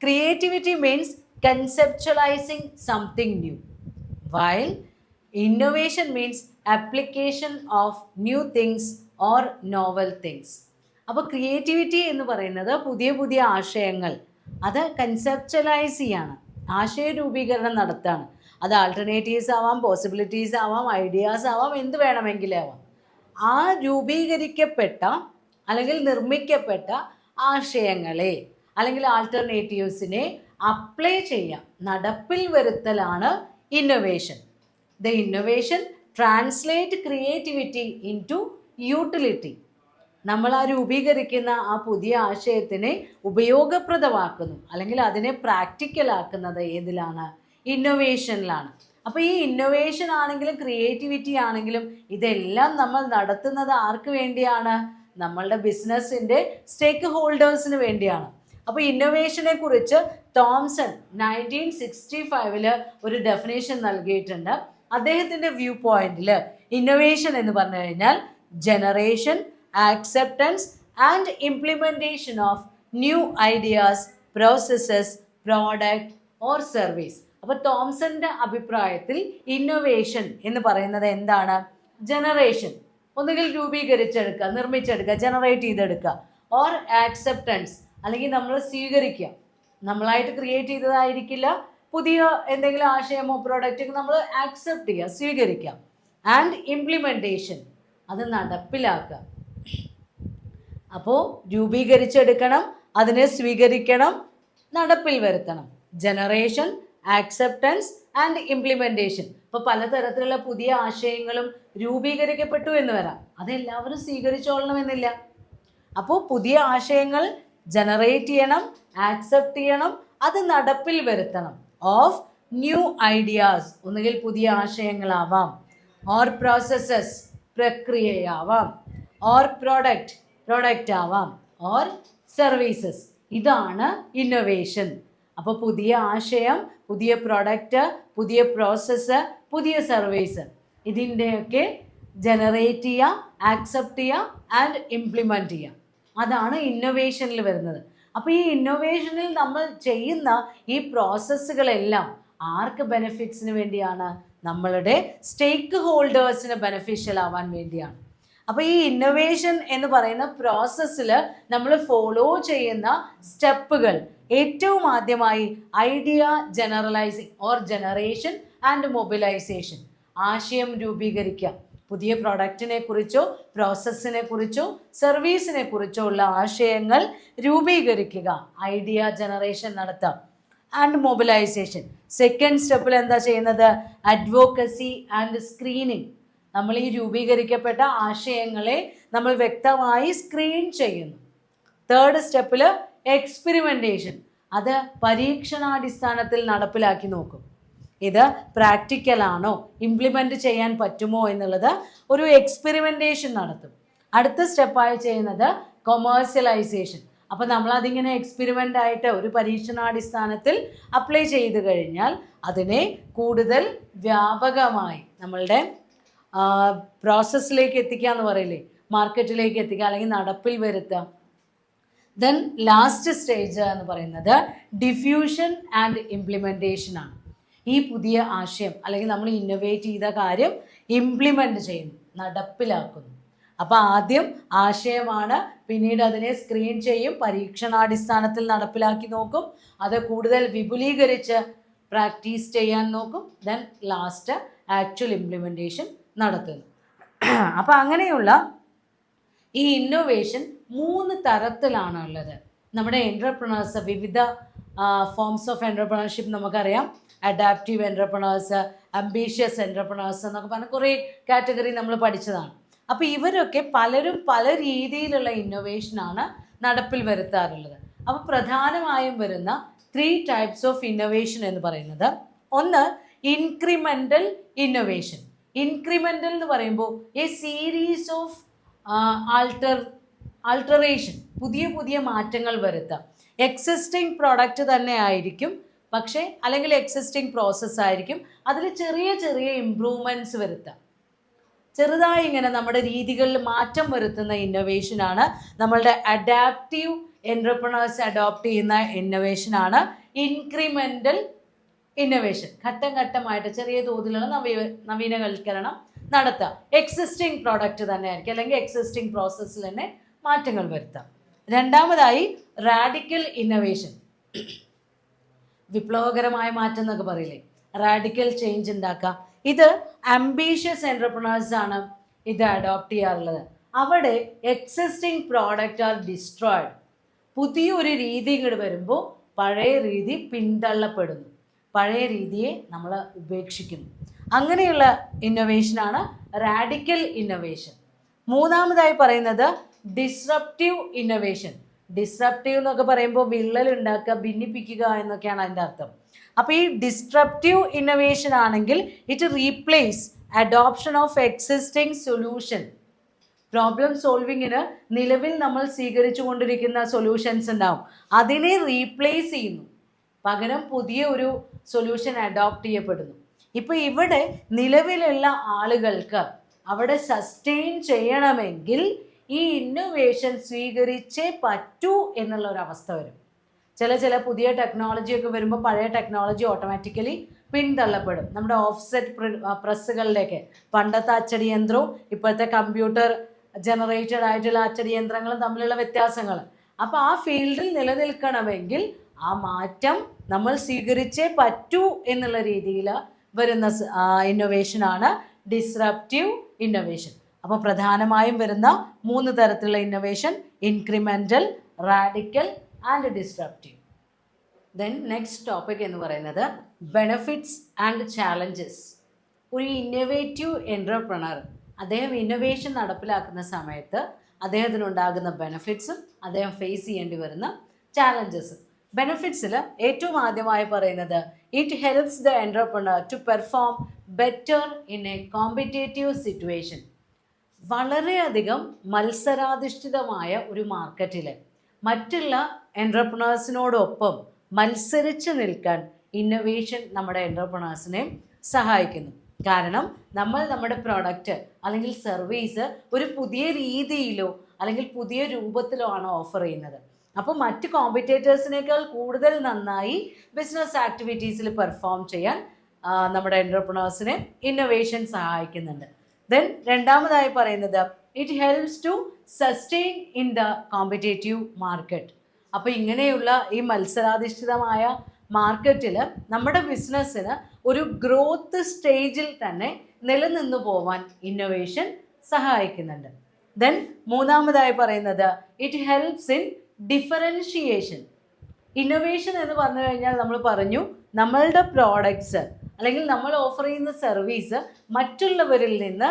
creativity means conceptualising something new, while innovation means application of new things or novel things. അപ്പോൾ ക്രിയേറ്റിവിറ്റി എന്ന് പറയുന്നത് പുതിയ പുതിയ ആശയങ്ങൾ അത് കൺസെപ്ച്വലൈസ് ചെയ്യാണ്, ആശയ രൂപീകരണം നടത്താണ്. അത് ആൾട്ടർനേറ്റീവ്സ് ആവാം, പോസിബിലിറ്റീസ് ആവാം, ഐഡിയാസ് ആവാം, എന്ത് വേണമെങ്കിലും ആവാം. ആ രൂപീകരിക്കപ്പെട്ട അല്ലെങ്കിൽ നിർമ്മിക്കപ്പെട്ട ആശയങ്ങളെ അല്ലെങ്കിൽ ആൾട്ടർനേറ്റീവ്സിനെ അപ്ലൈ ചെയ്യാം, നടപ്പിൽ വരുത്തലാണ് innovation. The innovation translate creativity into utility. നമ്മൾ ആ രൂപീകരിക്കുന്ന ആ പുതിയ ആശയത്തിനെ ഉപയോഗപ്രദമാക്കുന്നു അല്ലെങ്കിൽ അതിനെ പ്രാക്ടിക്കലാക്കുന്നത് ഏതിലാണ്? ഇന്നൊവേഷനിലാണ്. അപ്പോൾ ഈ ഇന്നൊവേഷൻ ആണെങ്കിലും ക്രിയേറ്റിവിറ്റി ആണെങ്കിലും ഇതെല്ലാം നമ്മൾ നടത്തുന്നത് ആർക്ക് വേണ്ടിയാണ്? നമ്മളുടെ ബിസിനസ്സിൻ്റെ സ്റ്റേക്ക് ഹോൾഡേഴ്സിന് വേണ്ടിയാണ്. അപ്പോൾ ഇന്നോവേഷനെ കുറിച്ച് തോംസൺ 1965 ഒരു ഡെഫിനേഷൻ നൽകിയിട്ടുണ്ട്. അദ്ദേഹത്തിൻ്റെ വ്യൂ പോയിന്റിൽ ഇന്നോവേഷൻ എന്ന് പറഞ്ഞു കഴിഞ്ഞാൽ generation, acceptance and implementation of new ideas, processes, product or service. അപ്പോൾ തോംസന്റെ അഭിപ്രായത്തിൽ ഇന്നോവേഷൻ എന്ന് പറയുന്നത് എന്താണ്? ജനറേഷൻ, ഒന്നുകിൽ രൂപീകരിച്ചെടുക്കുക, നിർമ്മിച്ചെടുക്കുക, ജനറേറ്റ് ചെയ്തെടുക്കുക, ഓർ ആക്സെപ്റ്റൻസ്, അല്ലെങ്കിൽ നമ്മൾ സ്വീകരിക്കുക. നമ്മളായിട്ട് ക്രിയേറ്റ് ചെയ്തതായിരിക്കില്ല, പുതിയ എന്തെങ്കിലും ആശയമോ പ്രോഡക്റ്റ് നമ്മൾ ആക്സെപ്റ്റ് ചെയ്യുക, സ്വീകരിക്കുക. ആൻഡ് ഇംപ്ലിമെൻറ്റേഷൻ, അത് നടപ്പിലാക്കുക. അപ്പോൾ രൂപീകരിച്ചെടുക്കണം, അതിനെ സ്വീകരിക്കണം, നടപ്പിൽ വരുത്തണം. Generation, acceptance and implementation. ഇപ്പോൾ പലതരത്തിലുള്ള പുതിയ ആശയങ്ങളും രൂപീകരിക്കപ്പെട്ടു എന്ന് വരാം, അതെല്ലാവരും സ്വീകരിച്ചോളണമെന്നില്ല. അപ്പോൾ പുതിയ ആശയങ്ങൾ ജനറേറ്റ് ചെയ്യണം, ആക്സെപ്റ്റ് ചെയ്യണം, അത് നടപ്പിൽ വരുത്തണം. ഓഫ് ന്യൂ ഐഡിയാസ്, ഒന്നുകിൽ പുതിയ ആശയങ്ങളാവാം, ഓർ പ്രോസസ്സസ്, പ്രക്രിയയാവാം, ഓർ പ്രോഡക്റ്റ് ആവാം, ഓർ സർവീസസ്. ഇതാണ് ഇന്നോവേഷൻ. അപ്പോൾ പുതിയ ആശയം, പുതിയ പ്രോഡക്റ്റ്, പുതിയ പ്രോസസ്സ്, പുതിയ സർവീസ്, ഇതിൻ്റെയൊക്കെ ജനറേറ്റ് ചെയ്യുക, ആക്സെപ്റ്റ് ചെയ്യുക ആൻഡ് ഇംപ്ലിമെൻറ്റ് ചെയ്യുക. അതാണ് ഇന്നോവേഷനിൽ വരുന്നത്. അപ്പോൾ ഈ ഇന്നോവേഷനിൽ നമ്മൾ ചെയ്യുന്ന ഈ പ്രോസസ്സുകളെല്ലാം ആർക്ക് ബെനിഫിറ്റ്സിന് വേണ്ടിയാണ്? നമ്മളുടെ സ്റ്റേക്ക് ഹോൾഡേഴ്സിന് ബെനിഫിഷ്യൽ ആവാൻ വേണ്ടിയാണ്. അപ്പോൾ ഈ ഇന്നോവേഷൻ എന്ന് പറയുന്ന പ്രോസസ്സിൽ നമ്മൾ ഫോളോ ചെയ്യുന്ന സ്റ്റെപ്പുകൾ, ഏറ്റവും ആദ്യമായി idea generalising or generation and mobilisation. ആശയം രൂപീകരിക്കുക, പുതിയ പ്രൊഡക്റ്റിനെ കുറിച്ചോ പ്രോസസ്സിനെ കുറിച്ചോ സർവീസിനെ കുറിച്ചോ ഉള്ള ആശയങ്ങൾ രൂപീകരിക്കുക, ഐഡിയ ജനറേഷൻ നടത്താം. ആൻഡ് മൊബിലൈസേഷൻ, സെക്കൻഡ് സ്റ്റെപ്പിൽ എന്താ ചെയ്യുന്നത്? Advocacy and screening. നമ്മൾ ഈ രൂപീകരിക്കപ്പെട്ട ആശയങ്ങളെ നമ്മൾ വ്യക്തമായി സ്ക്രീൻ ചെയ്യുന്നു. തേർഡ് സ്റ്റെപ്പിൽ എക്സ്പെരിമെൻറ്റേഷൻ, അത് പരീക്ഷണാടിസ്ഥാനത്തിൽ നടപ്പിലാക്കി നോക്കും. ഇത് പ്രാക്ടിക്കലാണോ, ഇംപ്ലിമെൻറ്റ് ചെയ്യാൻ പറ്റുമോ എന്നുള്ളത് ഒരു എക്സ്പെരിമെൻറ്റേഷൻ നടത്തും. അടുത്ത സ്റ്റെപ്പായി ചെയ്യുന്നത് കൊമേഴ്സ്യലൈസേഷൻ. അപ്പോൾ നമ്മളതിങ്ങനെ എക്സ്പെരിമെൻ്റ് ആയിട്ട് ഒരു പരീക്ഷണാടിസ്ഥാനത്തിൽ അപ്ലൈ ചെയ്ത് കഴിഞ്ഞാൽ അതിനെ കൂടുതൽ വ്യാപകമായി നമ്മളുടെ പ്രോസസ്സിലേക്ക് എത്തിക്കുക എന്ന് പറയില്ലേ, മാർക്കറ്റിലേക്ക് എത്തിക്കുക, അല്ലെങ്കിൽ നടപ്പിൽ വരുത്തുക. ദെൻ ലാസ്റ്റ് സ്റ്റേജ് എന്ന് പറയുന്നത് ഡിഫ്യൂഷൻ ആൻഡ് ഇംപ്ലിമെൻറ്റേഷൻ ആണ്. ഈ പുതിയ ആശയം അല്ലെങ്കിൽ നമ്മൾ ഇന്നോവേറ്റ് ചെയ്ത കാര്യം ഇംപ്ലിമെൻ്റ് ചെയ്യുന്നു, നടപ്പിലാക്കുന്നു. അപ്പോൾ ആദ്യം ആശയമാണ്, പിന്നീട് അതിനെ സ്ക്രീൻ ചെയ്യും, പരീക്ഷണാടിസ്ഥാനത്തിൽ നടപ്പിലാക്കി നോക്കും, അത് കൂടുതൽ വിപുലീകരിച്ച് പ്രാക്ടീസ് ചെയ്യാൻ നോക്കും. ദെൻ ലാസ്റ്റ് ആക്ച്വൽ ഇംപ്ലിമെൻറ്റേഷൻ നടത്തുന്നു. അപ്പോൾ അങ്ങനെയുള്ള ഈ ഇന്നോവേഷൻ 3 തരത്തിലാണ് ഉള്ളത്. നമ്മുടെ എൻ്റർപ്രണേഴ്സ്, വിവിധ ഫോംസ് ഓഫ് എൻ്റർപ്രണർഷിപ്പ് നമുക്കറിയാം. അഡാപ്റ്റീവ് എൻ്റർപ്രണേഴ്സ്, അംബീഷ്യസ് എൻ്റർപ്രണേഴ്സ് എന്നൊക്കെ പറഞ്ഞ കുറേ കാറ്റഗറി നമ്മൾ പഠിച്ചതാണ്. അപ്പോൾ ഇവരൊക്കെ പലരും പല രീതിയിലുള്ള ഇന്നോവേഷനാണ് നടപ്പിൽ വരുത്താറുള്ളത്. അപ്പോൾ പ്രധാനമായും വരുന്ന 3 ടൈപ്സ് ഓഫ് ഇന്നോവേഷൻ എന്ന് പറയുന്നത്, ഒന്ന് ഇൻക്രിമെൻ്റൽ ഇന്നോവേഷൻ. ഇൻക്രിമെൻ്റൽ എന്ന് പറയുമ്പോൾ എ സീരീസ് ഓഫ് ആൾട്ടറേഷൻ, പുതിയ പുതിയ മാറ്റങ്ങൾ വരുത്താം. എക്സിസ്റ്റിംഗ് പ്രോഡക്റ്റ് തന്നെ ആയിരിക്കും, പക്ഷേ അല്ലെങ്കിൽ എക്സിസ്റ്റിംഗ് പ്രോസസ്സ് ആയിരിക്കും, അതിൽ ചെറിയ ചെറിയ ഇംപ്രൂവ്മെൻറ്റ്സ് വരുത്താം. ചെറുതായി ഇങ്ങനെ നമ്മുടെ രീതികളിൽ മാറ്റം വരുത്തുന്ന ഇന്നോവേഷനാണ് നമ്മളുടെ അഡാപ്റ്റീവ് എൻ്റർപ്രണേഴ്സ് അഡോപ്റ്റ് ചെയ്യുന്ന ഇന്നോവേഷനാണ് ഇൻക്രിമെൻ്റൽ ഇന്നോവേഷൻ. ഘട്ടം ഘട്ടമായിട്ട് ചെറിയ തോതിലുള്ള നവീനവൽക്കരണം നടത്താം. എക്സിസ്റ്റിംഗ് പ്രോഡക്റ്റ് തന്നെ ആയിരിക്കും, അല്ലെങ്കിൽ എക്സിസ്റ്റിംഗ് പ്രോസസ്സിൽ തന്നെ മാറ്റങ്ങൾ വരുത്താം. രണ്ടാമതായി റാഡിക്കൽ ഇന്നോവേഷൻ, വിപ്ലവകരമായ മാറ്റം എന്നൊക്കെ പറയില്ലേ, റാഡിക്കൽ ചേഞ്ച് ഉണ്ടാക്കാം. ഇത് അംബീഷ്യസ് എൻ്റർപ്രണേഴ്സ് ആണ് ഇത് അഡോപ്റ്റ് ചെയ്യാറുള്ളത്. അവിടെ എക്സിസ്റ്റിംഗ് പ്രോഡക്റ്റ് ആർ ഡിസ്ട്രോയിഡ്. പുതിയൊരു രീതി ഇങ്ങോട്ട് വരുമ്പോൾ പഴയ രീതി പിന്തള്ളപ്പെടുന്നു, പഴയ രീതിയെ നമ്മൾ ഉപേക്ഷിക്കുന്നു. അങ്ങനെയുള്ള ഇന്നോവേഷനാണ് റാഡിക്കൽ ഇന്നോവേഷൻ. മൂന്നാമതായി പറയുന്നത് ഡിസ്റപ്റ്റീവ് ഇന്നോവേഷൻ. ഡിസ്റപ്റ്റീവ് എന്നൊക്കെ പറയുമ്പോൾ വിള്ളൽ ഉണ്ടാക്കുക, ഭിന്നിപ്പിക്കുക എന്നൊക്കെയാണ് അതിൻ്റെ അർത്ഥം. അപ്പോൾ ഈ ഡിസ്റപ്റ്റീവ് ഇന്നോവേഷൻ ആണെങ്കിൽ it replace adoption of existing solution. Problem സോൾവിങ്ങിന് നിലവിൽ നമ്മൾ സ്വീകരിച്ചു കൊണ്ടിരിക്കുന്ന സൊല്യൂഷൻസ് ഉണ്ടാവും, അതിനെ റീപ്ലേസ് ചെയ്യുന്നു, പകരം പുതിയ ഒരു സൊല്യൂഷൻ അഡോപ്റ്റ് ചെയ്യപ്പെടുന്നു. ഇപ്പോൾ ഇവിടെ നിലവിലുള്ള ആളുകൾക്ക് അവിടെ സസ്റ്റെയിൻ ചെയ്യണമെങ്കിൽ ഈ ഇന്നോവേഷൻ സ്വീകരിച്ചേ പറ്റൂ എന്നുള്ള ഒരു അവസ്ഥ വരും. ചില പുതിയ ടെക്നോളജിയൊക്കെ വരുമ്പോൾ പഴയ ടെക്നോളജി ഓട്ടോമാറ്റിക്കലി പിന്തള്ളപ്പെടും. നമ്മുടെ ഓഫ്സെറ്റ് പ്രസ്സുകളിലേക്ക് പണ്ടത്തെ അച്ചടി യന്ത്രവും ഇപ്പോഴത്തെ കമ്പ്യൂട്ടർ ജനറേറ്റഡ് ആയിട്ടുള്ള അച്ചടി യന്ത്രങ്ങളും തമ്മിലുള്ള വ്യത്യാസങ്ങൾ. അപ്പോൾ ആ ഫീൽഡിൽ നിലനിൽക്കണമെങ്കിൽ ആ മാറ്റം നമ്മൾ സ്വീകരിച്ചേ പറ്റൂ എന്നുള്ള രീതിയിൽ വരുന്ന ഇന്നോവേഷനാണ് ഡിസ്റപ്റ്റീവ് ഇന്നോവേഷൻ. അപ്പോൾ പ്രധാനമായും വരുന്ന 3 തരത്തിലുള്ള innovation: incremental, radical and disruptive. Then next topic എന്ന് പറയുന്നത് ബെനഫിറ്റ്സ് ആൻഡ് ചാലഞ്ചസ്. ഒരു ഇന്നോവേറ്റീവ് എൻ്റർപ്രണർ അദ്ദേഹം ഇന്നോവേഷൻ നടപ്പിലാക്കുന്ന സമയത്ത് അദ്ദേഹത്തിനുണ്ടാകുന്ന ബെനഫിറ്റ്സും അദ്ദേഹം ഫേസ് ചെയ്യേണ്ടി വരുന്ന ചാലഞ്ചസും. ബെനഫിറ്റ്സിൽ ഏറ്റവും ആദ്യമായി പറയുന്നത് it helps the entrepreneur to perform better in a competitive situation. വളരെയധികം മത്സരാധിഷ്ഠിതമായ ഒരു മാർക്കറ്റിൽ മറ്റുള്ള എൻ്റർപ്രണേഴ്സിനോടൊപ്പം മത്സരിച്ച് നിൽക്കാൻ ഇന്നോവേഷൻ നമ്മുടെ എൻ്റർപ്രണേഴ്സിനെ സഹായിക്കുന്നു. കാരണം നമ്മൾ നമ്മുടെ പ്രോഡക്റ്റ് അല്ലെങ്കിൽ സർവീസ് ഒരു പുതിയ രീതിയിലോ അല്ലെങ്കിൽ പുതിയ രൂപത്തിലോ ആണ് ഓഫർ ചെയ്യുന്നത്. അപ്പോൾ മറ്റ് കോമ്പറ്റേറ്റേഴ്സിനേക്കാൾ കൂടുതൽ നന്നായി ബിസിനസ് ആക്ടിവിറ്റീസിൽ പെർഫോം ചെയ്യാൻ നമ്മുടെ എൻ്റർപ്രണേഴ്സിനെ ഇന്നോവേഷൻ സഹായിക്കുന്നുണ്ട്. ദെൻ രണ്ടാമതായി പറയുന്നത് it helps to sustain in the competitive market. അപ്പോൾ ഇങ്ങനെയുള്ള ഈ മത്സരാധിഷ്ഠിതമായ മാർക്കറ്റിൽ നമ്മുടെ ബിസിനസ്സിന് ഒരു ഗ്രോത്ത് സ്റ്റേജിൽ തന്നെ നിലനിന്നു പോവാൻ ഇന്നോവേഷൻ സഹായിക്കുന്നുണ്ട്. ദെൻ മൂന്നാമതായി പറയുന്നത് it helps in differentiation. Innovation എന്ന് പറഞ്ഞു കഴിഞ്ഞാൽ നമ്മൾ പറഞ്ഞു നമ്മളുടെ പ്രോഡക്ട്സ് അല്ലെങ്കിൽ നമ്മൾ ഓഫർ ചെയ്യുന്ന സർവീസ് മറ്റുള്ളവരിൽ നിന്ന്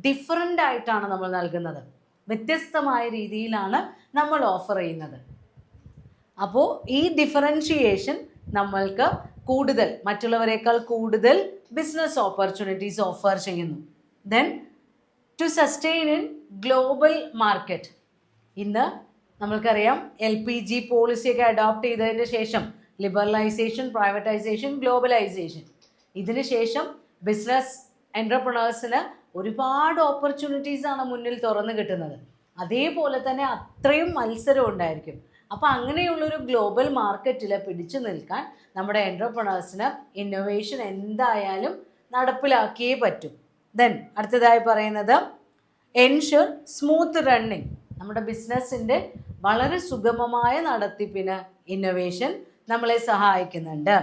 ഡിഫറൻ്റ് ആയിട്ടാണ് നമ്മൾ നൽകുന്നത്, വ്യത്യസ്തമായ രീതിയിലാണ് നമ്മൾ ഓഫർ ചെയ്യുന്നത്. അപ്പോൾ ഈ ഡിഫറൻഷിയേഷൻ നമ്മൾക്ക് കൂടുതൽ മറ്റുള്ളവരെക്കാൾ കൂടുതൽ ബിസിനസ് ഓപ്പർച്യൂണിറ്റീസ് ഓഫർ ചെയ്യുന്നു. Then to sustain in global market. ഇന്ന് നമ്മൾക്കറിയാം LPG പോളിസിയൊക്കെ അഡോപ്റ്റ് ചെയ്തതിന് ശേഷം ലിബറലൈസേഷൻ, പ്രൈവറ്റൈസേഷൻ, ഗ്ലോബലൈസേഷൻ, ഇതിന് ശേഷം ബിസിനസ് എൻ്റർപ്രണേഴ്സിന് ഒരുപാട് ഓപ്പർച്യൂണിറ്റീസാണ് മുന്നിൽ തുറന്നു കിട്ടുന്നത്. അതേപോലെ തന്നെ അത്രയും മത്സരം ഉണ്ടായിരിക്കും. അപ്പോൾ അങ്ങനെയുള്ളൊരു ഗ്ലോബൽ മാർക്കറ്റിൽ പിടിച്ചു നിൽക്കാൻ നമ്മുടെ എൻ്റർപ്രണേഴ്സിന് ഇന്നോവേഷൻ എന്തായാലും നടപ്പിലാക്കിയേ പറ്റും. ദെൻ അടുത്തതായി പറയുന്നത് എൻഷുർ സ്മൂത്ത് റണ്ണിങ്. നമ്മുടെ ബിസിനസ്സിൻ്റെ വളരെ സുഗമമായ നടത്തിപ്പിന് ഇന്നോവേഷൻ നമ്മളെ സഹായിക്കുന്നുണ്ട്.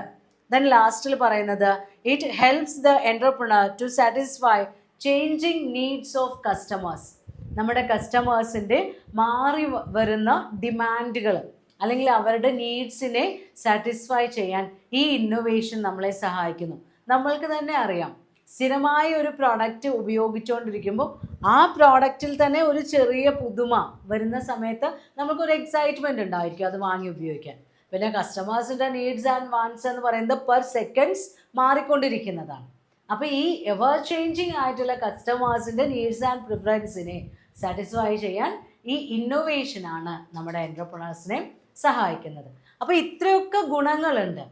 ദെൻ ലാസ്റ്റിൽ പറയുന്നത് it helps the entrepreneur to satisfy changing needs of customers. നമ്മുടെ കസ്റ്റമേഴ്സിൻ്റെ മാറി വരുന്ന ഡിമാൻഡുകൾ അല്ലെങ്കിൽ അവരുടെ നീഡ്സിനെ സാറ്റിസ്ഫൈ ചെയ്യാൻ ഈ ഇന്നോവേഷൻ നമ്മളെ സഹായിക്കുന്നു. നമ്മൾക്ക് തന്നെ അറിയാം, സ്ഥിരമായ ഒരു പ്രോഡക്റ്റ് ഉപയോഗിച്ചുകൊണ്ടിരിക്കുമ്പോൾ ആ പ്രോഡക്റ്റിൽ തന്നെ ഒരു ചെറിയ പുതുമ വരുന്ന സമയത്ത് നമുക്കൊരു എക്സൈറ്റ്മെൻറ്റ് ഉണ്ടായിരിക്കും അത് വാങ്ങി ഉപയോഗിക്കാൻ. പിന്നെ കസ്റ്റമേഴ്സിൻ്റെ നീഡ്സ് ആൻഡ് വാണ്ട്സ് എന്ന് പറയുന്നത് പെർ സെക്കൻഡ്സ് മാറിക്കൊണ്ടിരിക്കുന്നതാണ്. അപ്പോൾ ഈ എവർ ചേഞ്ചിങ് ആയിട്ടുള്ള കസ്റ്റമേഴ്സിൻ്റെ നീഡ്സ് ആൻഡ് പ്രിഫറൻസിനെ സാറ്റിസ്ഫൈ ചെയ്യാൻ ഈ ഇന്നോവേഷനാണ് നമ്മുടെ എൻ്റർപ്രണേഴ്സിനെ സഹായിക്കുന്നത്. അപ്പോൾ ഇത്രയൊക്കെ ഗുണങ്ങളുണ്ട്.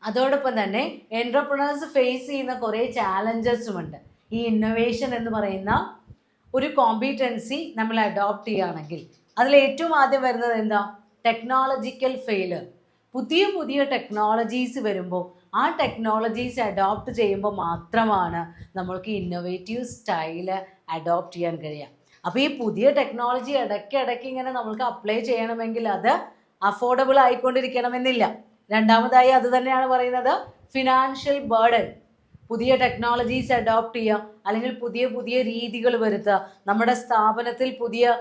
അതോടൊപ്പം തന്നെ എൻ്റർപ്രണേഴ്സ് ഫേസ് ചെയ്യുന്ന കുറേ ചാലഞ്ചസുമുണ്ട്. ഈ ഇന്നോവേഷൻ എന്ന് പറയുന്ന ഒരു കോമ്പീറ്റൻസി നമ്മൾ അഡോപ്റ്റ് ചെയ്യുകയാണെങ്കിൽ അതിൽ ഏറ്റവും ആദ്യം വരുന്നത് എന്താ? Technological failure. പുതിയ ടെക്നോളജീസ് വരുമ്പോൾ ആ ടെക്നോളജീസ് അഡോപ്റ്റ് ചെയ്യുമ്പോൾ മാത്രമാണ് നമ്മൾക്ക് ഇന്നോവേറ്റീവ് സ്റ്റൈല് അഡോപ്റ്റ് ചെയ്യാൻ കഴിയുക. അപ്പോൾ ഈ പുതിയ ടെക്നോളജി ഇടയ്ക്കിടയ്ക്ക് ഇങ്ങനെ നമ്മൾക്ക് അപ്ലൈ ചെയ്യണമെങ്കിൽ അത് അഫോർഡബിൾ ആയിക്കൊണ്ടിരിക്കണമെന്നില്ല. രണ്ടാമതായി അത് തന്നെയാണ് പറയുന്നത് ഫിനാൻഷ്യൽ ബേർഡൻ. പുതിയ ടെക്നോളജീസ് അഡോപ്റ്റ് ചെയ്യുക അല്ലെങ്കിൽ പുതിയ രീതികൾ വരുത്തുക, നമ്മുടെ സ്ഥാപനത്തിൽ പുതിയ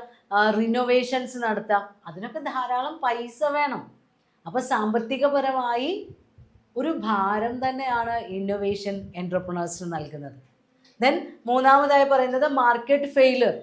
റിനോവേഷൻസ് നടത്തുക, അതിനൊക്കെ ധാരാളം പൈസ വേണം. അപ്പോൾ സാമ്പത്തികപരമായി ഒരു ഭാരം തന്നെയാണ് ഇന്നോവേഷൻ എൻ്റർപ്രണേഴ്സിന് നൽകുന്നത്. ദെൻ മൂന്നാമതായി പറയുന്നത് മാർക്കറ്റ് ഫെയിലർ.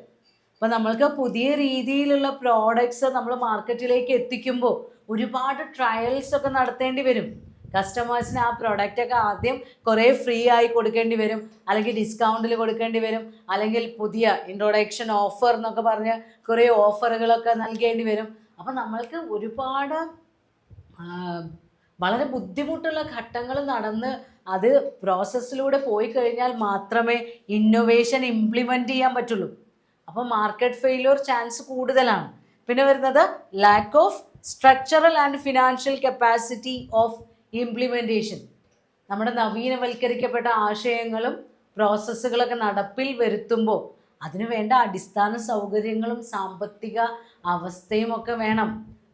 അപ്പോൾ നമ്മൾക്ക് പുതിയ രീതിയിലുള്ള പ്രോഡക്ട്സ് നമ്മൾ മാർക്കറ്റിലേക്ക് എത്തിക്കുമ്പോൾ ഒരുപാട് ട്രയൽസ് ഒക്കെ നടത്തേണ്ടി വരും. കസ്റ്റമേഴ്സിന് ആ പ്രൊഡക്റ്റൊക്കെ ആദ്യം കുറേ ഫ്രീ ആയി കൊടുക്കേണ്ടി വരും, അല്ലെങ്കിൽ ഡിസ്കൗണ്ടിൽ കൊടുക്കേണ്ടി വരും, അല്ലെങ്കിൽ പുതിയ ഇൻട്രൊഡക്ഷൻ ഓഫർ എന്നൊക്കെ പറഞ്ഞ് കുറേ ഓഫറുകളൊക്കെ നൽകേണ്ടി വരും. അപ്പം നമ്മൾക്ക് ഒരുപാട് വളരെ ബുദ്ധിമുട്ടുള്ള ഘട്ടങ്ങൾ നടന്ന് അത് പ്രോസസ്സിലൂടെ പോയി കഴിഞ്ഞാൽ മാത്രമേ ഇന്നൊവേഷൻ ഇംപ്ലിമെൻറ്റ് ചെയ്യാൻ പറ്റുള്ളൂ. അപ്പോൾ മാർക്കറ്റ് ഫെയിലിയർ ചാൻസ് കൂടുതലാണ്. പിന്നെ വരുന്നത് lack of structural and financial capacity of implementation. നമ്മുടെ നവീനവൽക്കരിക്കപ്പെട്ട ആശയങ്ങളും പ്രോസസ്സുകളൊക്കെ നടപ്പിൽ വരുത്തുമ്പോൾ അതിനു വേണ്ട അടിസ്ഥാന സൗകര്യങ്ങളും സാമ്പത്തിക അവസ്ഥയും ഒക്കെ വേണം.